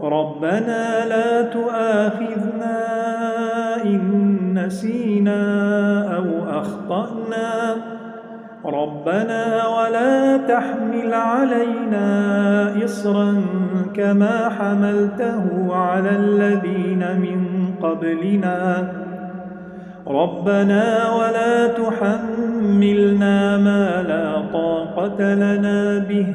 ربنا لا تؤاخذنا إن نسينا أو أخطأنا ربنا ولا تحمل علينا إصرا كما حملته على الذين من قبلنا ربنا ولا تحملنا ما لا طاقة لنا به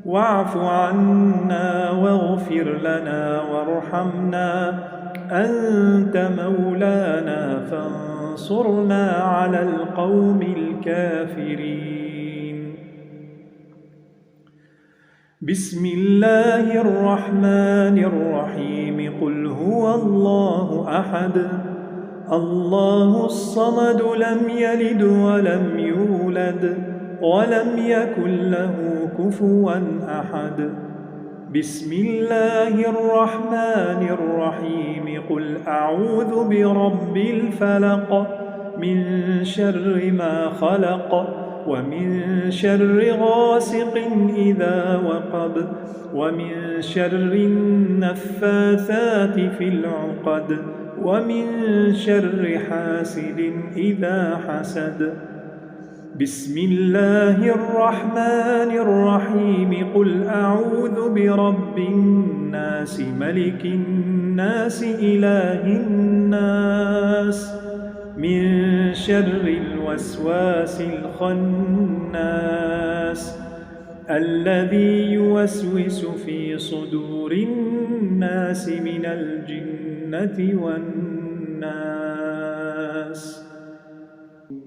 واعف عنا واغفر لنا وارحمنا أنت مولانا فانصرنا على القوم الكافرين بسم الله الرحمن الرحيم قل هو الله أحد الله الصمد لم يلد ولم يولد ولم يكن له كفوا أحد بسم الله الرحمن الرحيم قل أعوذ برب الفلق من شر ما خلق ومن شر غاسق إذا وقب ومن شر النفاثات في العقد ومن شر حاسد إذا حسد بسم الله الرحمن الرحيم قل أعوذ برب الناس ملك الناس إله الناس من شر الوسواس الخناس الذي يوسوس في صدور الناس من الجنة والناس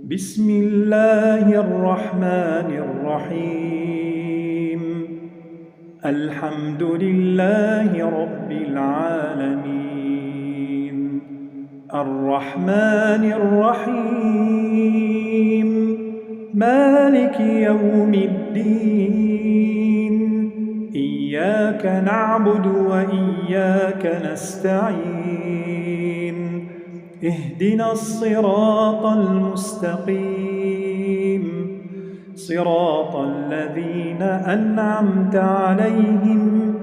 بسم الله الرحمن الرحيم الحمد لله رب العالمين الرحمن الرحيم مالك يوم الدين إياك نعبد وإياك نستعين اهدنا الصراط المستقيم صراط الذين أنعمت عليهم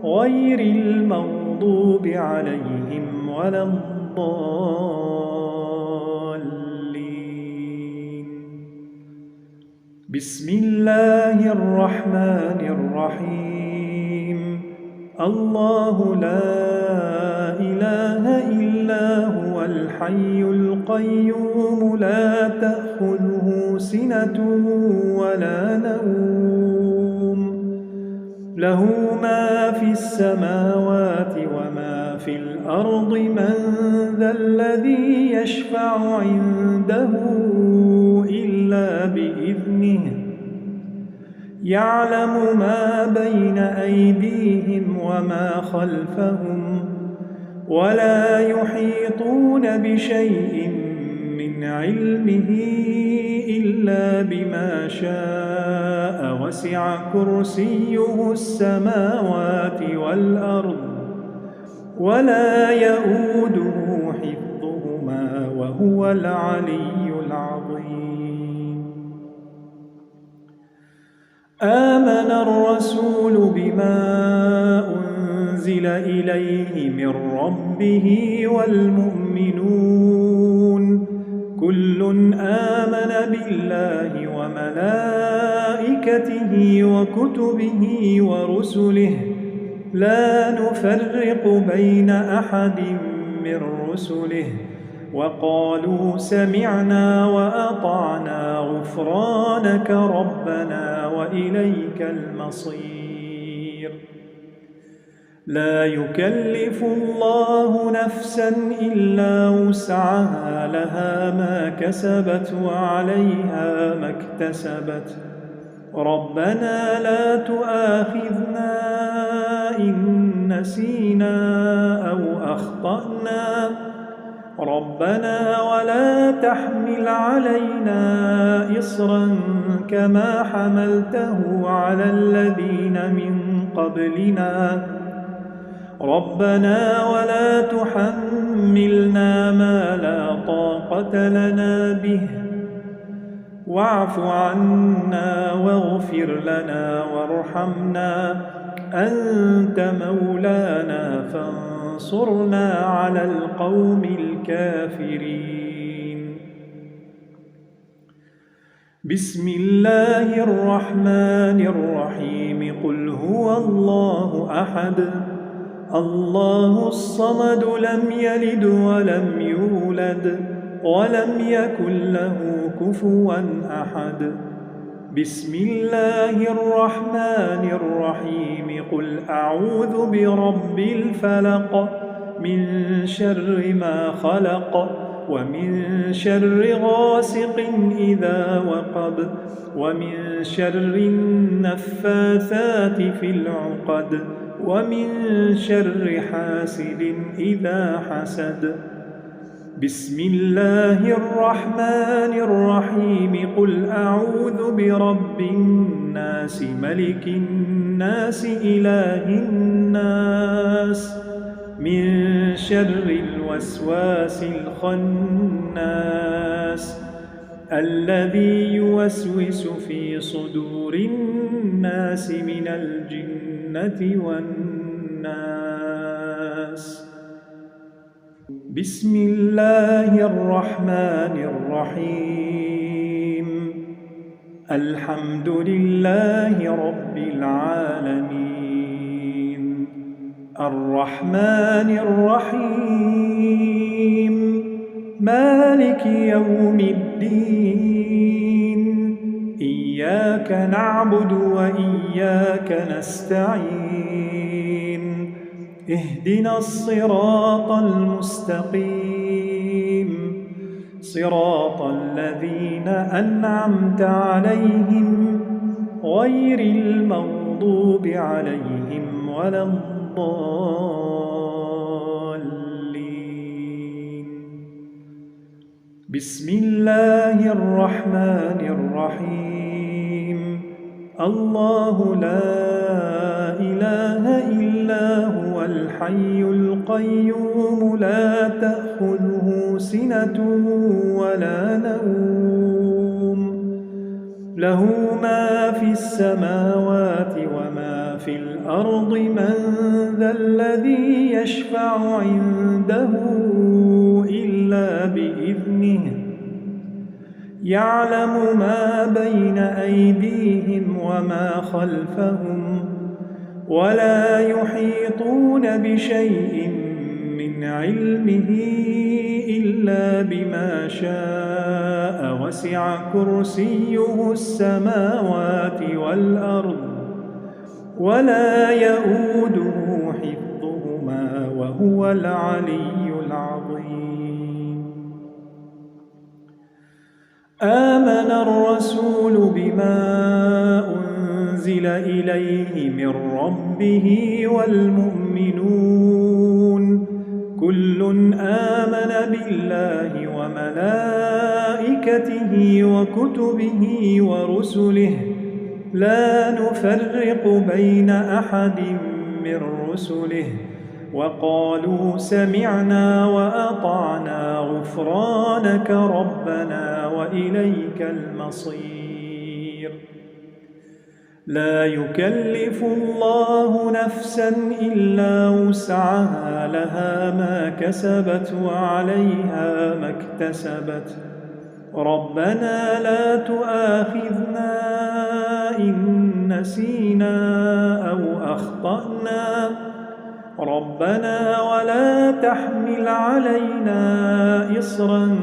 غير المغضوب عليهم ولا الضالين بسم الله الرحمن الرحيم الله لا إله إلا هو الحي القيوم لا تأخذه سنة ولا نوم له ما في السماوات وما في الأرض من ذا الذي يشفع عنده إلا بإذنه يعلم ما بين أيديهم وما خلفهم ولا يحيطون بشيء من علمه إلا بما شاء وسع كرسيه السماوات والأرض ولا يؤوده حفظهما وهو العلي العظيم آمن الرسول بما أنزل إليه من ربه والمؤمنون كل كل آمن بالله وملائكته وكتبه ورسله لا نفرق بين أحد من رسله وقالوا سمعنا وأطعنا غفرانك ربنا وإليك المصير. لا يكلف الله نفسا إلا وسعها لها ما كسبت وعليها ما اكتسبت ربنا لا تؤاخذنا إن نسينا أو أخطأنا ربنا ولا تحمل علينا إصرا كما حملته على الذين من قبلنا ربنا ولا تحملنا ما لا طاقة لنا به واعف عنا واغفر لنا وارحمنا أنت مولانا فانصرنا على القوم الكافرين. بسم الله الرحمن الرحيم. قل هو الله أحد الله الصمد لم يلد ولم يولد ولم يكن له كفوا أحد. بسم الله الرحمن الرحيم. قل أعوذ برب الفلق من شر ما خلق ومن شر غاسق إذا وقب ومن شر النفاثات في العقد ومن شر حاسد إذا حسد. بسم الله الرحمن الرحيم. قل أعوذ برب الناس ملك الناس إله الناس من شر الوسواس الخناس الذي يوسوس في صدور الناس من الجنة والناس. بسم الله الرحمن الرحيم. الحمد لله رب العالمين الرحمن الرحيم مالك يوم الدين إياك نعبد وإياك نستعين اهدنا الصراط المستقيم صراط الذين أنعمت عليهم غير المغضوب عليهم ولا الضالين. بسم الله الرحمن الرحيم. الله لا إله إلا هو الحي القيوم لا تأخذه سنة ولا نوم له ما في السماوات وما في الأرض من ذا الذي يشفع عنده إلا بإذنه يعلم ما بين أيديهم وما خلفهم ولا يحيطون بشيء من علمه إلا بما شاء وسع كرسيه السماوات والأرض ولا يؤوده حفظهما وهو العلي العظيم. آمن الرسول بما أنزل إليه من ربه والمؤمنون كل آمن بالله وملائكته وكتبه ورسله لا نفرق بين أحد من رسله وقالوا سمعنا وأطعنا غفرانك ربنا وإليك المصير. لا يكلف الله نفسا إلا وسعها لها ما كسبت وعليها ما اكتسبت ربنا لا تؤاخذنا إن نسينا أو أخطأنا ربنا ولا تحمل علينا إصرا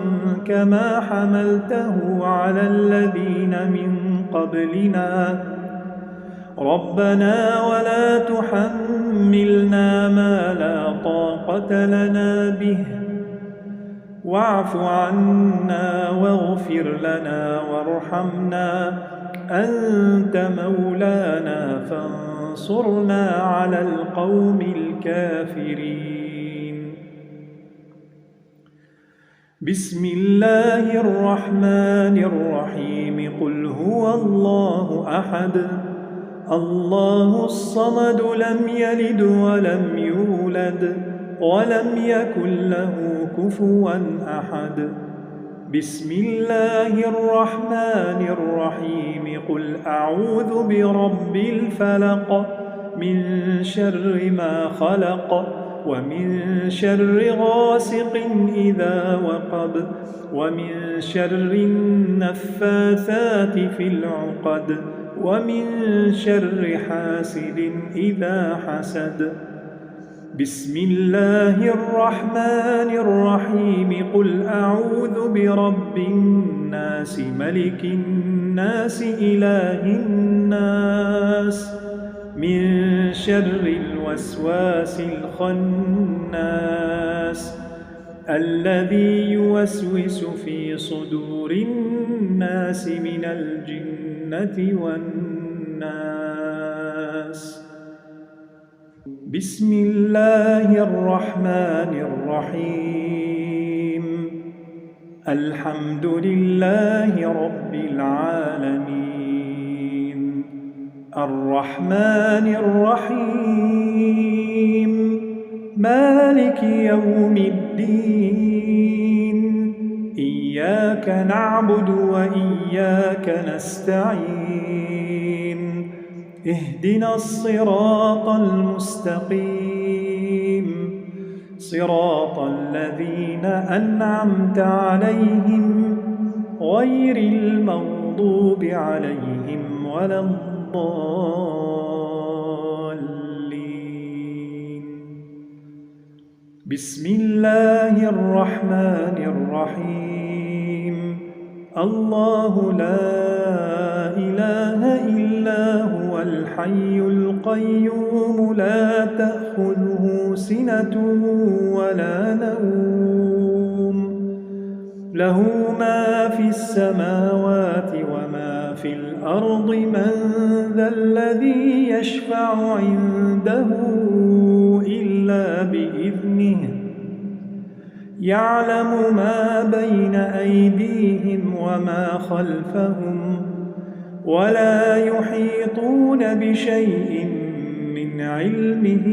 كما حملته على الذين من قبلنا ربنا ولا تحملنا ما لا طاقة لنا به واعف عنا واغفر لنا وارحمنا أنت مولانا فانصرنا على القوم الكافرين. بسم الله الرحمن الرحيم. قل هو الله أحد الله الصمد لم يلد ولم يولد ولم يكن له كفوا أحد. بسم الله الرحمن الرحيم. قل أعوذ برب الفلق من شر ما خلق ومن شر غاسق إذا وقب ومن شر النفاثات في العقد ومن شر حاسد إذا حسد. بسم الله الرحمن الرحيم. قل أعوذ برب الناس ملك الناس إله الناس من شر الوسواس الخناس الذي يوسوس في صدور الناس من الجنة والناس. بسم الله الرحمن الرحيم. الحمد لله رب العالمين الرحمن الرحيم مالك يوم الدين إياك نعبد وإياك نستعين اهدنا الصراط المستقيم صراط الذين أنعمت عليهم غير المغضوب عليهم ولا الضالين. بسم الله الرحمن الرحيم. الله لا إله إلا هو الحي القيوم لا تأخذه سنة ولا نوم له ما في السماوات وما في الأرض من ذا الذي يشفع عنده إلا بإذنه يعلم ما بين أيديهم وما خلفهم ولا يحيطون بشيء من علمه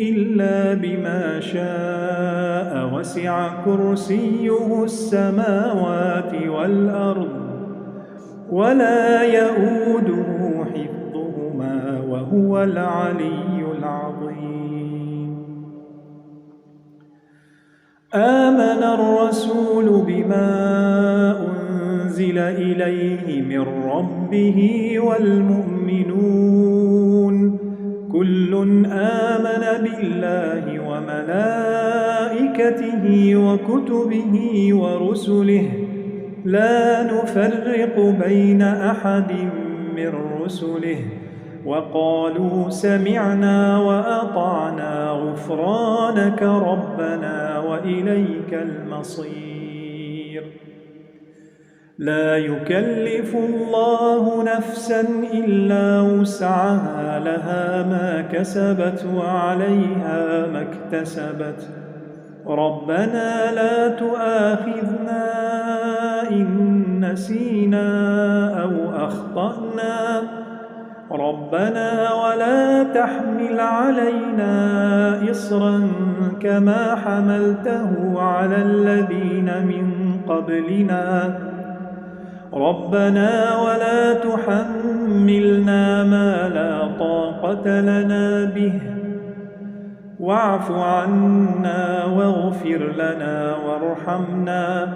إلا بما شاء وسع كرسيه السماوات والأرض ولا يؤوده حفظهما وهو العلي العظيم. آمن الرسول بما أنزل إليه من ربه والمؤمنون كل آمن بالله وملائكته وكتبه ورسله لا نفرق بين أحد من رسله وقالوا سمعنا وأطعنا غفرانك ربنا وإليك المصير. لا يكلف الله نفسا إلا وسعها لها ما كسبت وعليها ما اكتسبت ربنا لا تؤاخذنا إن نسينا أو أخطأنا ربنا ولا تحمل علينا إصرا كما حملته على الذين من قبلنا ربنا ولا تحملنا ما لا طاقة لنا به واعف عنا واغفر لنا وارحمنا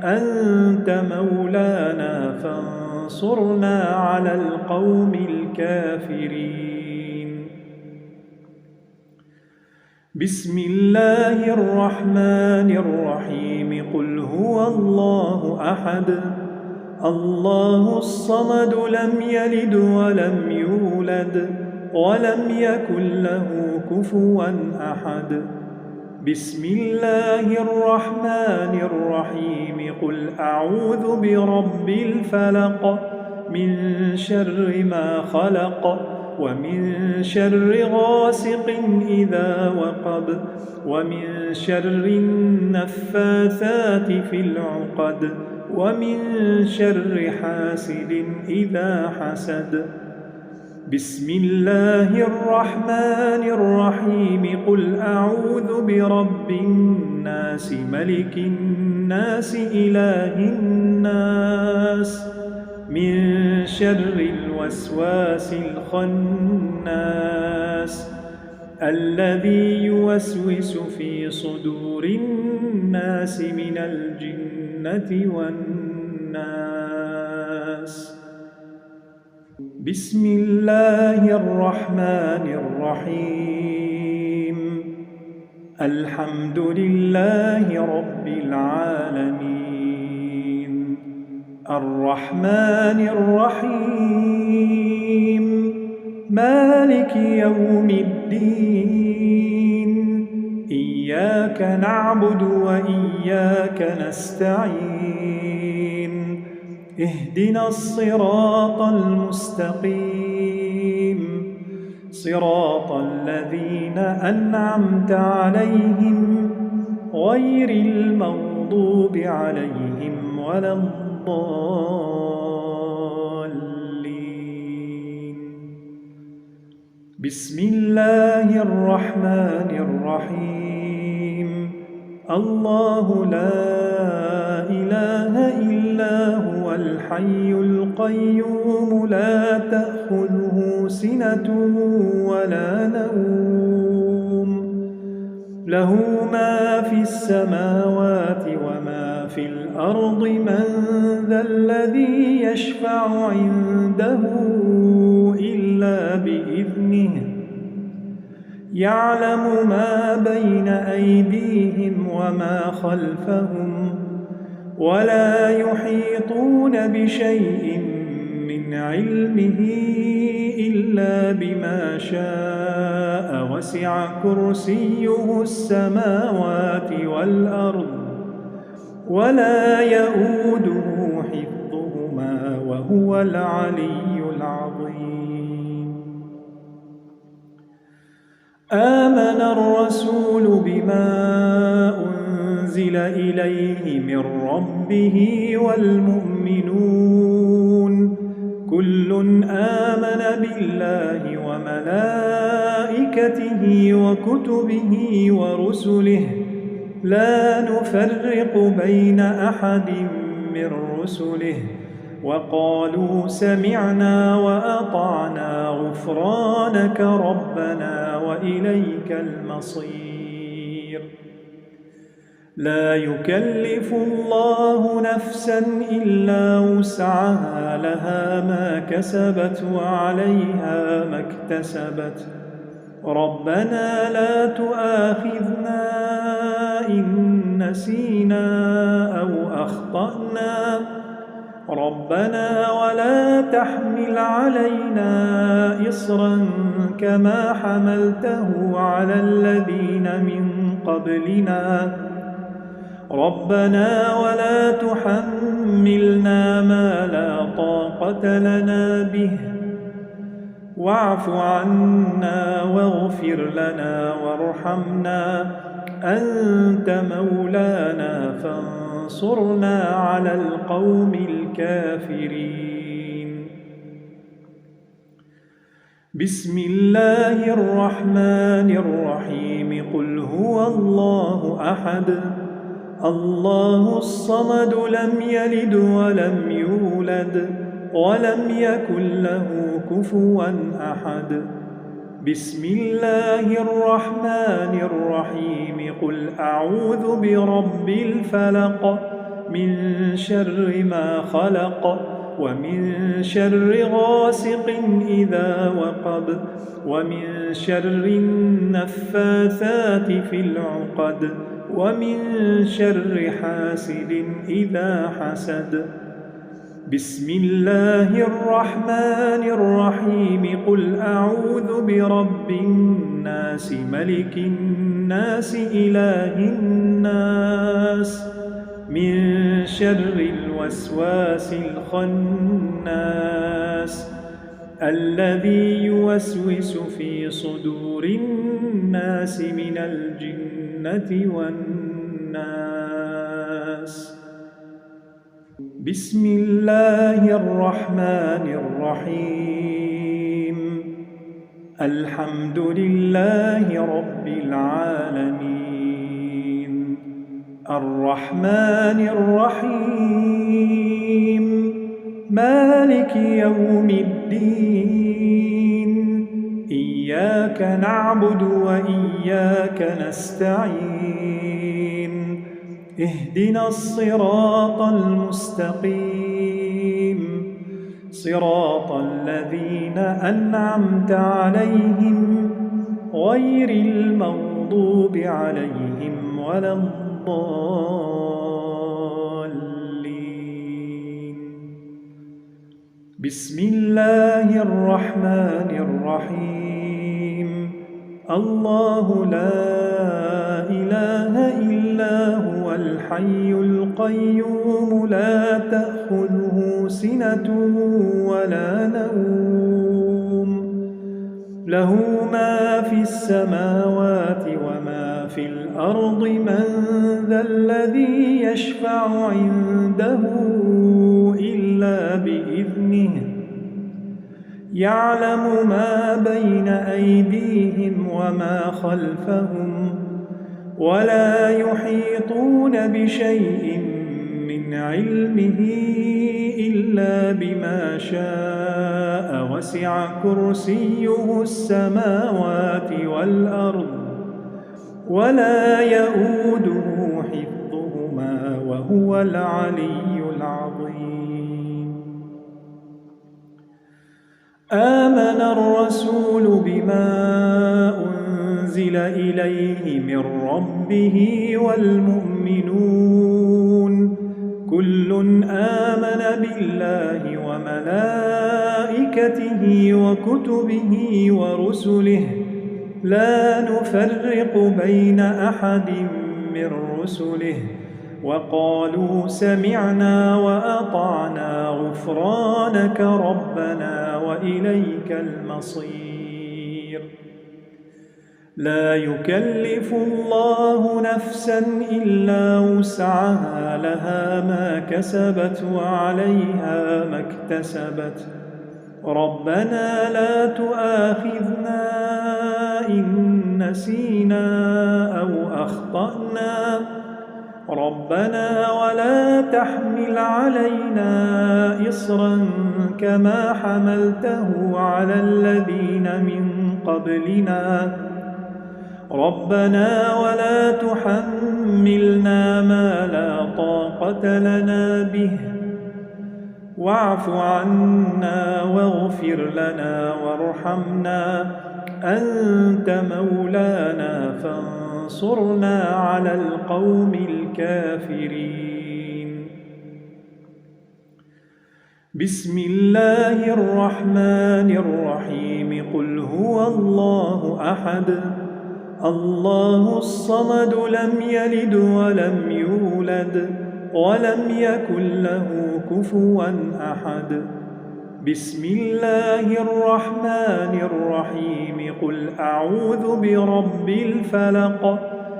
أنت مولانا فانصرنا على القوم الكافرين. بسم الله الرحمن الرحيم. قل هو الله أحد الله الصمد لم يلد ولم يولد ولم يكن له كفوا أحد. بسم الله الرحمن الرحيم. قل أعوذ برب الفلق من شر ما خلق ومن شر غاسق إذا وقب ومن شر النفاثات في العقد ومن شر حاسد إذا حسد. بسم الله الرحمن الرحيم. قل أعوذ برب الناس ملك الناس إله الناس من شر الوسواس الخناس الذي يوسوس في صدور الناس من الجنة والناس. بسم الله الرحمن الرحيم. الحمد لله رب العالمين الرحمن الرحيم مالك يوم الدين إياك نعبد وإياك نستعين اهدنا الصراط المستقيم صراط الذين أنعمت عليهم غير المغضوب عليهم ولا الضالين. بسم الله الرحمن الرحيم. الله لا إله إلا هو الحي القيوم لا تأخذه سنة ولا نوم له ما في السماوات وما في الأرض من ذا الذي يشفع عنده إلا بإذنه يعلم ما بين أيديهم وما خلفهم ولا يحيطون بشيء من علمه إلا بما شاء وسع كرسيه السماوات والأرض ولا يؤوده حفظهما وهو العلي العظيم. آمن الرسول بما أنزل إليه من ربه والمؤمنون كل آمن بالله وملائكته وكتبه ورسله لا نفرق بين أحد من رسله وقالوا سمعنا وأطعنا غفرانك ربنا وإليك المصير. لا يكلف الله نفسا إلا وسعها لها ما كسبت وعليها ما اكتسبت ربنا لا تؤاخذنا إن نسينا أو أخطأنا ربنا ولا تحمل علينا إصرا كما حملته على الذين من قبلنا ربنا ولا تحملنا ما لا طاقة لنا به واعف عنا واغفر لنا وارحمنا أنت مولانا فانصرنا على القوم الكافرين. بسم الله الرحمن الرحيم. قل هو الله أحد الله الصمد لم يلد ولم يولد ولم يكن له كفوا أحد. بسم الله الرحمن الرحيم. قل أعوذ برب الفلق من شر ما خلق ومن شر غاسق إذا وقب ومن شر النفاثات في العقد ومن شر حاسد إذا حسد. بسم الله الرحمن الرحيم قل أعوذ برب الناس ملك الناس إله الناس من شر الوسواس الخناس الذي يوسوس في صدور الناس من الجنة والناس. بسم الله الرحمن الرحيم الحمد لله رب العالمين الرحمن الرحيم مالك يوم الدين إياك نعبد وإياك نستعين اهدنا الصراط المستقيم صراط الذين أنعمت عليهم غير المغضوب عليهم ولا الضالين. بسم الله الرحمن الرحيم الله لا إله إلا هو الحي القيوم لا تأخذه سنة ولا نوم له ما في السماوات وما في الأرض من ذا الذي يشفع عنده إلا بإذنه يعلم ما بين أيديهم وما خلفهم ولا يحيطون بشيء من علمه إلا بما شاء وسع كرسيه السماوات والأرض ولا يؤوده حفظهما وهو العلي العظيم. آمن الرسول بما أنزل إليه من ربه والمؤمنون كل آمن بالله وملائكته وكتبه ورسله لا نفرق بين أحد من رسله وقالوا سمعنا وأطعنا غفرانك ربنا وإليك المصير. لا يكلف الله نفسا إلا وسعها لها ما كسبت وعليها ما اكتسبت ربنا لا تؤاخذنا إن نسينا أو أخطأنا ربنا ولا تحمل علينا إصرا كما حملته على الذين من قبلنا ربنا ولا تحملنا ما لا طاقة لنا به واعف عنا واغفر لنا وارحمنا أنت مولانا فانصرنا على القوم الكافرين. بسم الله الرحمن الرحيم قل هو الله أحد الله الصمد لم يلد ولم يولد ولم يكن له كفوا أحد. بسم الله الرحمن الرحيم قل أعوذ برب الفلق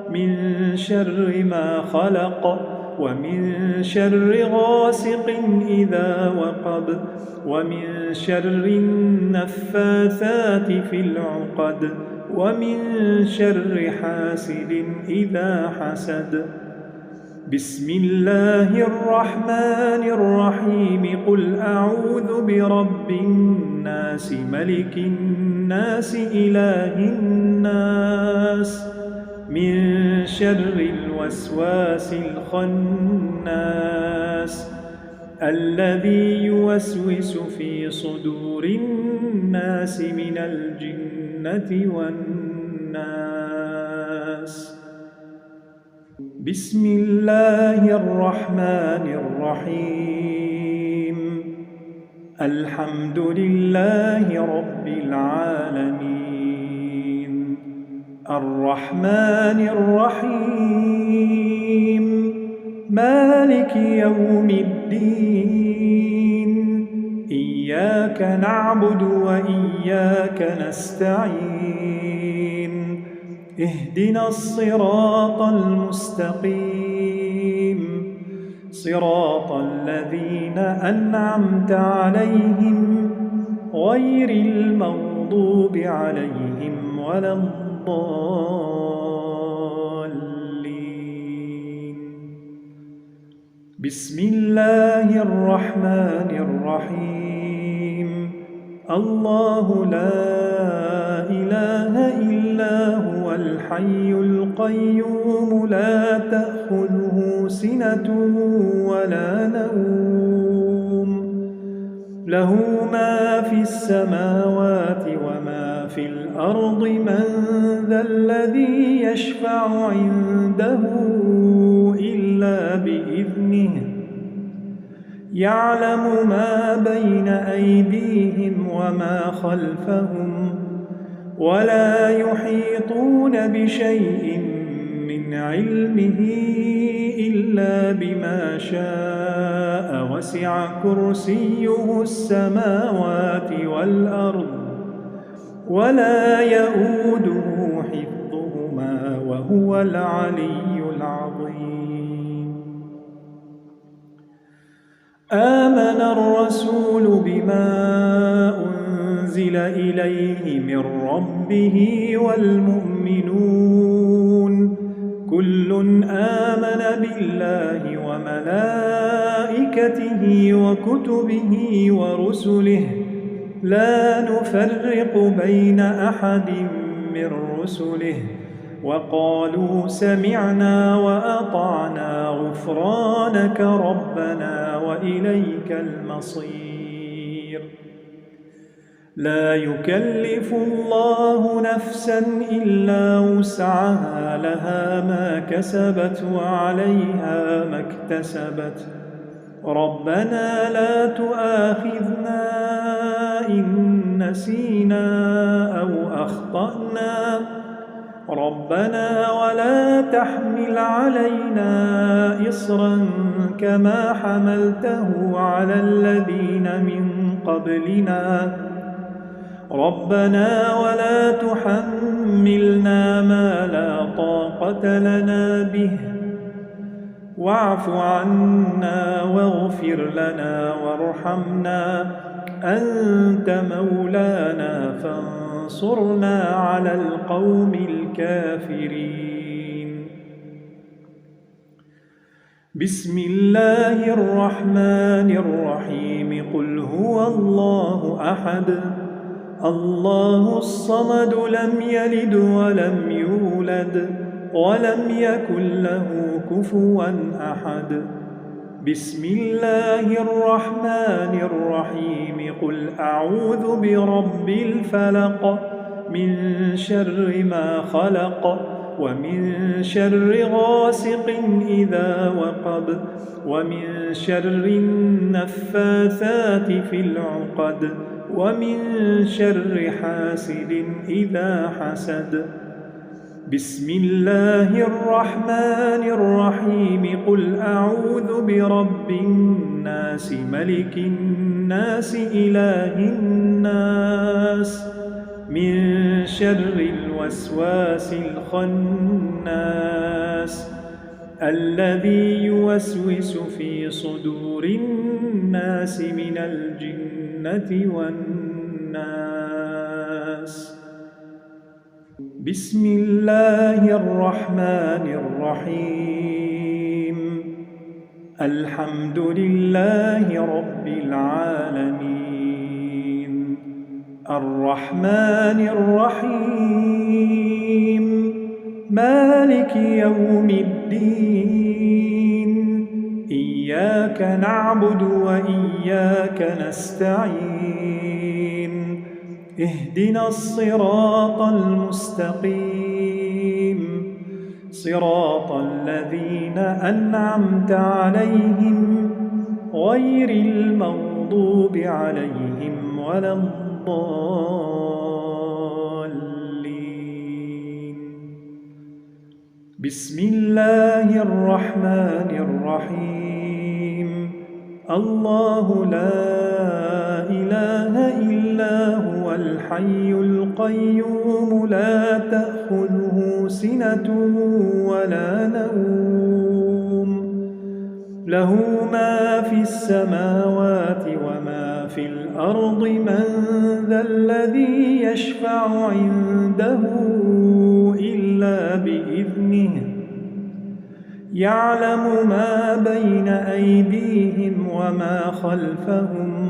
من شر ما خلق ومن شر غاسق إذا وقب ومن شر النفاثات في العقد ومن شر حاسد إذا حسد. بسم الله الرحمن الرحيم قل أعوذ برب الناس ملك الناس إله الناس من شر الوسواس الخناس الذي يوسوس في صدور الناس من الجنة والناس. بسم الله الرحمن الرحيم. الحمد لله رب العالمين. الرحمن الرحيم. مالك يوم الدين. إياك نعبد وإياك نستعين. اهدنا الصراط المستقيم صراط الذين أنعمت عليهم غير المغضوب عليهم ولا الضالين. بسم الله الرحمن الرحيم. الله لا إله إلا هو الحي القيوم لا تأخذه سنة ولا نوم له ما في السماوات وما في الأرض من ذا الذي يشفع عنده إلا بإذنه يعلم ما بين أيديهم وما خلفهم ولا يحيطون بشيء من علمه إلا بما شاء وسع كرسيه السماوات والأرض ولا يؤوده حفظهما وهو العلي العظيم. آمن الرسول بما أنزل إليه من ربه والمؤمنون كل آمن بالله وملائكته وكتبه ورسله لا نفرق بين أحد من رسله وقالوا سمعنا وأطعنا غفرانك ربنا وإليك المصير. لا يكلف الله نفسا إلا وسعها لها ما كسبت وعليها ما اكتسبت ربنا لا تؤاخذنا إن نسينا أو أخطأنا ربنا ولا تحمل علينا إصرا كما حملته على الذين من قبلنا ربنا ولا تحملنا ما لا طاقة لنا به واعف عنا واغفر لنا وارحمنا أنت مولانا فانصرنا على القوم الكافرين. بسم الله الرحمن الرحيم. قل هو الله أحد الله الصمد لم يلد ولم يولد ولم يكن له كفوا أحد. بسم الله الرحمن الرحيم. قل أعوذ برب الفلق من شر ما خلق ومن شر غاسق إذا وقب ومن شر النفاثات في العقد ومن شر حاسد إذا حسد. بسم الله الرحمن الرحيم. قل أعوذ برب الناس ملك الناس إله الناس من شر الوسواس الخناس الذي يوسوس في صدور الناس من الجنة والناس. بسم الله الرحمن الرحيم. الحمد لله رب العالمين. الرحمن الرحيم. مالك يوم الدين إياك نعبد وإياك نستعين اهدنا الصراط المستقيم صراط الذين أنعمت عليهم غير المغضوب عليهم ولا الضالين. بسم الله الرحمن الرحيم. الله لا إله إلا هو الحي القيوم لا تأخذه سنة ولا نوم له ما في السماوات وما في الأرض من ذا الذي يشفع عنده إلا بإذنه يعلم ما بين أيديهم وما خلفهم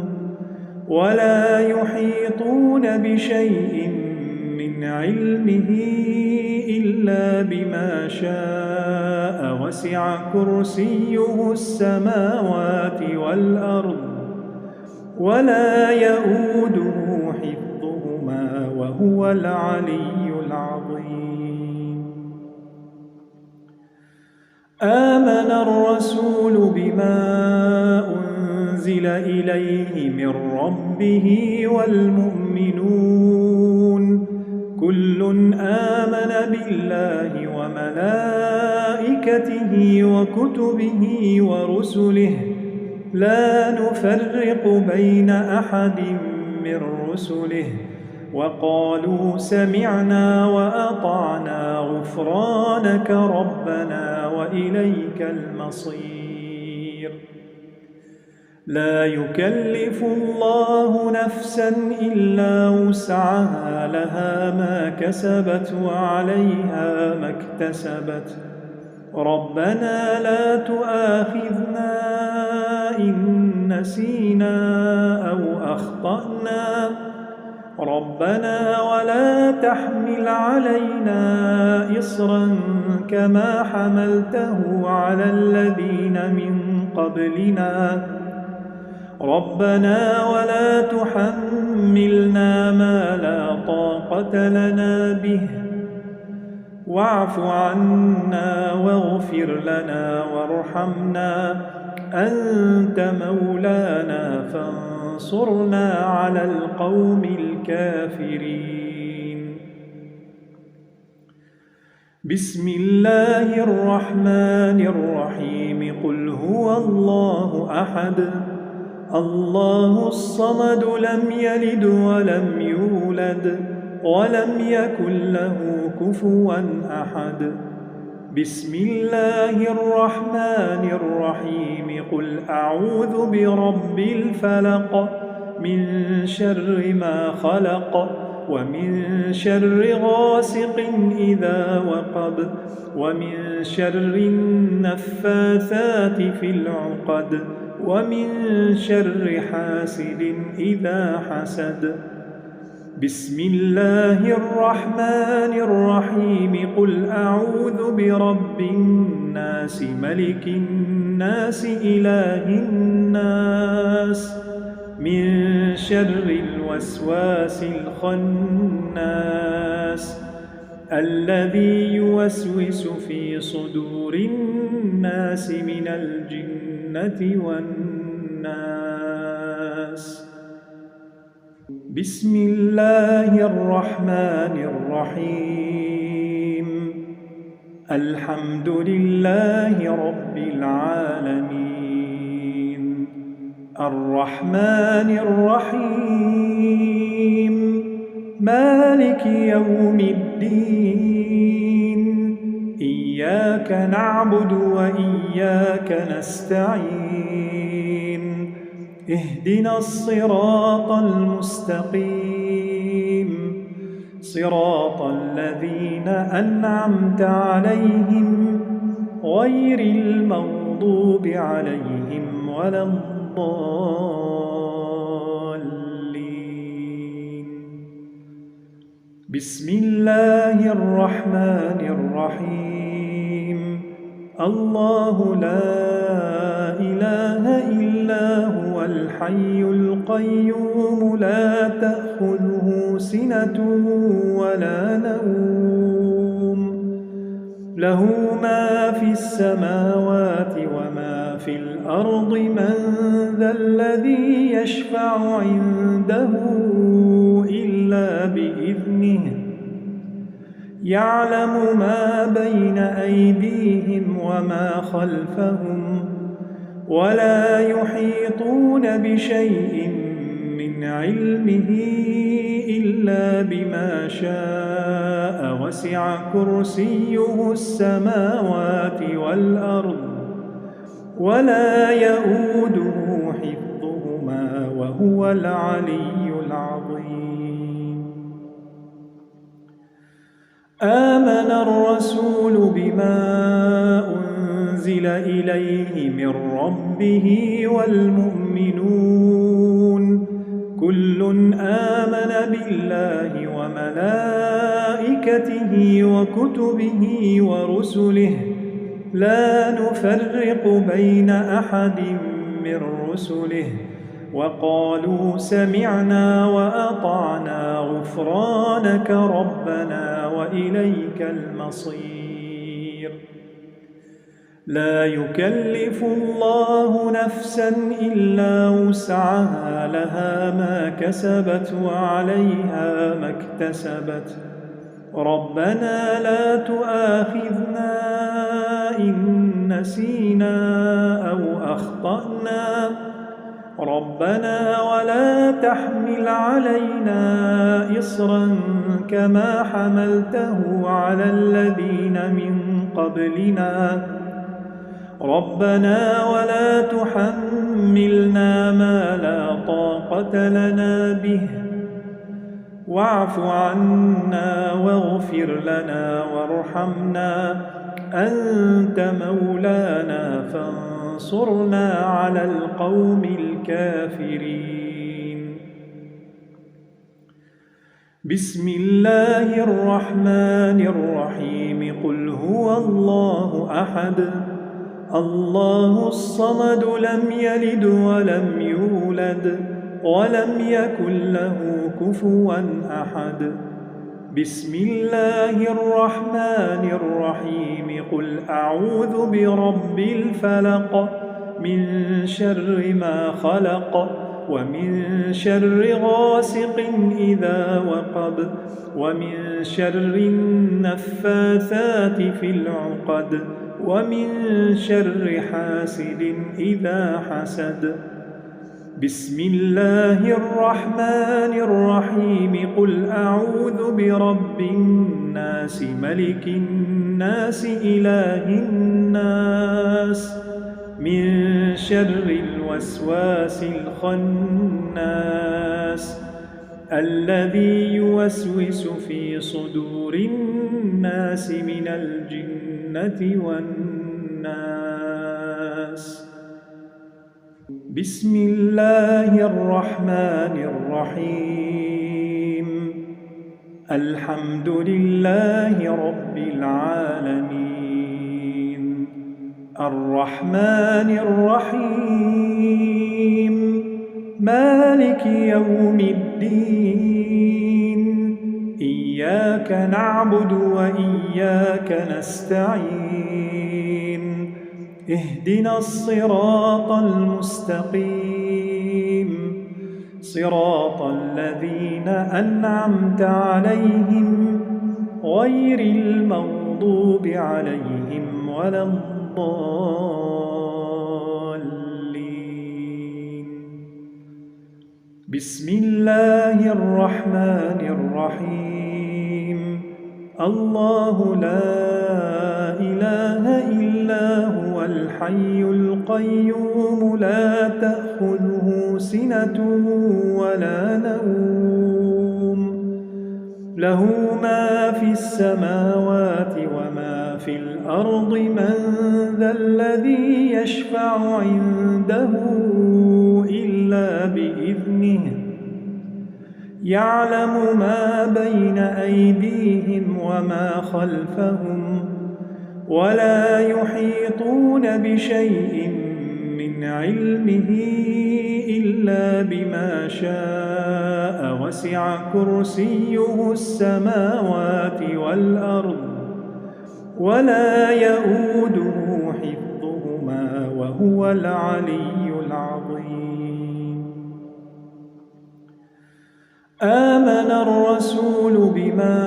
ولا يحيطون بشيء من علمه إلا بما شاء وسع كرسيه السماوات والأرض ولا يؤوده حفظهما وهو العلي العظيم. آمن الرسول بما أنزل إليه من ربه والمؤمنون كل آمن بالله وملائكته وكتبه ورسله لا نفرق بين أحد من رسله وقالوا سمعنا وأطعنا غفرانك ربنا وإليك المصير. لا يكلف الله نفسا إلا وسعها لها ما كسبت وعليها ما اكتسبت ربنا لا تؤاخذنا إن نسينا أو أخطأنا ربنا ولا تحمل علينا إصرا كما حملته على الذين من قبلنا ربنا ولا تحملنا ما لا طاقة لنا به واعف عنا واغفر لنا وارحمنا أنت مولانا فانصرنا على القوم الكافرين. بسم الله الرحمن الرحيم. قل هو الله أحد الله الصمد لم يلد ولم يولد ولم يكن له كفوا أحد. بسم الله الرحمن الرحيم. قل أعوذ برب الفلق من شر ما خلق ومن شر غاسق إذا وقب ومن شر النفاثات في العقد ومن شر حاسد إذا حسد. بسم الله الرحمن الرحيم. قل أعوذ برب الناس ملك الناس إله الناس من شر الوسواس الخناس الذي يوسوس في صدور الناس من الجنة والناس. بسم الله الرحمن الرحيم. الحمد لله رب العالمين الرحمن الرحيم مالك يوم الدين إياك نعبد وإياك نستعين اهدنا الصراط المستقيم صراط الذين أنعمت عليهم غير المغضوب عليهم ولا الضالين. بسم الله الرحمن الرحيم الله لا إله إلا هو الحي القيوم لا تأخذه سنة ولا نوم له ما في السماوات وما في الأرض من ذا الذي يشفع عنده إلا بإذنه يعلم ما بين أيديهم وما خلفهم ولا يحيطون بشيء من علمه إلا بما شاء وسع كرسيه السماوات والأرض ولا يؤوده حفظهما وهو العلي العظيم آمن الرسول بما أنزل إليه من ربه والمؤمنون كل آمن بالله وملائكته وكتبه ورسله لا نفرق بين أحد من رسله وقالوا سمعنا وأطعنا غفرانك ربنا وإليك المصير لا يكلف الله نفسا إلا وسعها لها ما كسبت وعليها ما اكتسبت ربنا لا تؤاخذنا إن نسينا أو أخطأنا ربنا ولا تحمل علينا إصرا كما حملته على الذين من قبلنا ربنا ولا تحملنا ما لا طاقة لنا به واعف عنا واغفر لنا وارحمنا أنت مولانا فانصرنا على القوم الكافرين بسم الله الرحمن الرحيم قل هو الله أحد الله الصمد لم يلد ولم يولد ولم يكن له كفوا أحد بسم الله الرحمن الرحيم قل أعوذ برب الفلق من شر ما خلق ومن شر غاسق إذا وقب ومن شر النفاثات في العقد ومن شر حاسد إذا حسد بسم الله الرحمن الرحيم قل أعوذ برب الناس ملك الناس إله الناس من شر الوسواس الخناس الذي يوسوس في صدور الناس من الجنة والناس بسم الله الرحمن الرحيم الحمد لله رب العالمين الرحمن الرحيم مالك يوم الدين إياك نعبد وإياك نستعين اهدنا الصراط المستقيم صراط الذين أنعمت عليهم غير المغضوب عليهم ولا الضالين بسم الله الرحمن الرحيم الله لا إله إلا هو الحي القيوم لا تأخذه سنة ولا نوم له ما في السماوات وما في الأرض من ذا الذي يشفع عنده إلا بإذنه يعلم ما بين أيديهم وما خلفهم ولا يحيطون بشيء من علمه إلا بما شاء وسع كرسيه السماوات والأرض ولا يؤوده حفظهما وهو العلي العظيم آمن الرسول بما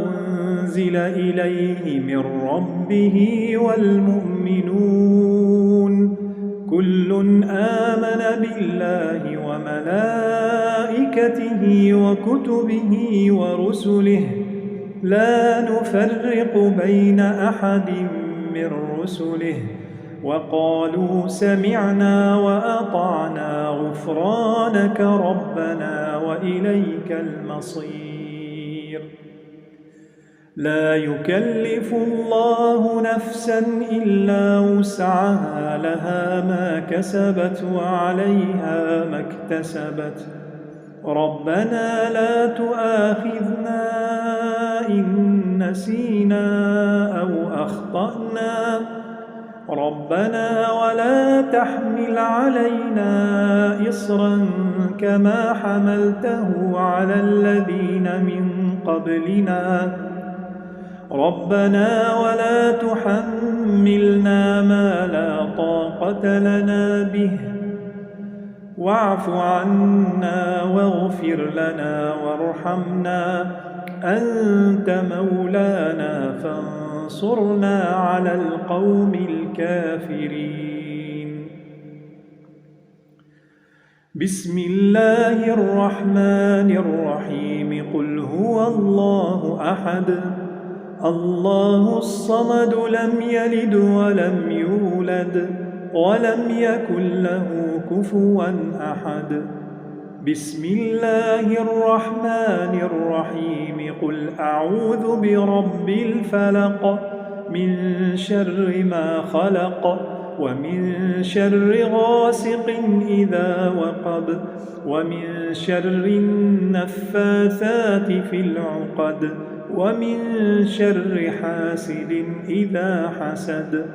أنزل إليه من ربه والمؤمنون كل آمن بالله وملائكته وكتبه ورسله لا نفرق بين أحد من رسله وقالوا سمعنا وأطعنا غفرانك ربنا وإليك المصير لا يكلف الله نفسا إلا وسعها لها ما كسبت وعليها ما اكتسبت ربنا لا تؤاخذنا إن نسينا أو أخطأنا ربنا ولا تحمل علينا إصرا كما حملته على الذين من قبلنا ربنا ولا تحملنا ما لا طاقة لنا به واعف عنا واغفر لنا وارحمنا أنت مولانا فانصرنا على القوم الكافرين بسم الله الرحمن الرحيم قل هو الله أحد الله الصمد لم يلد ولم يولد ولم يكن له كفوا أحد بسم الله الرحمن الرحيم قل أعوذ برب الفلق من شر ما خلق ومن شر غاسق إذا وقب ومن شر النفاثات في العقد ومن شر حاسد إذا حسد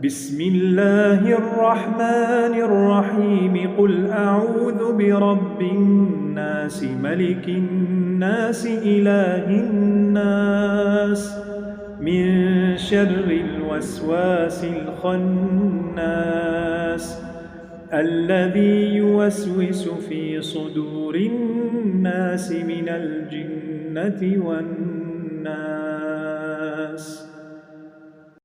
بسم الله الرحمن الرحيم قل أعوذ برب الناس ملك الناس إله الناس من شر الوسواس الخناس الذي يوسوس في صدور الناس من الجنة والناس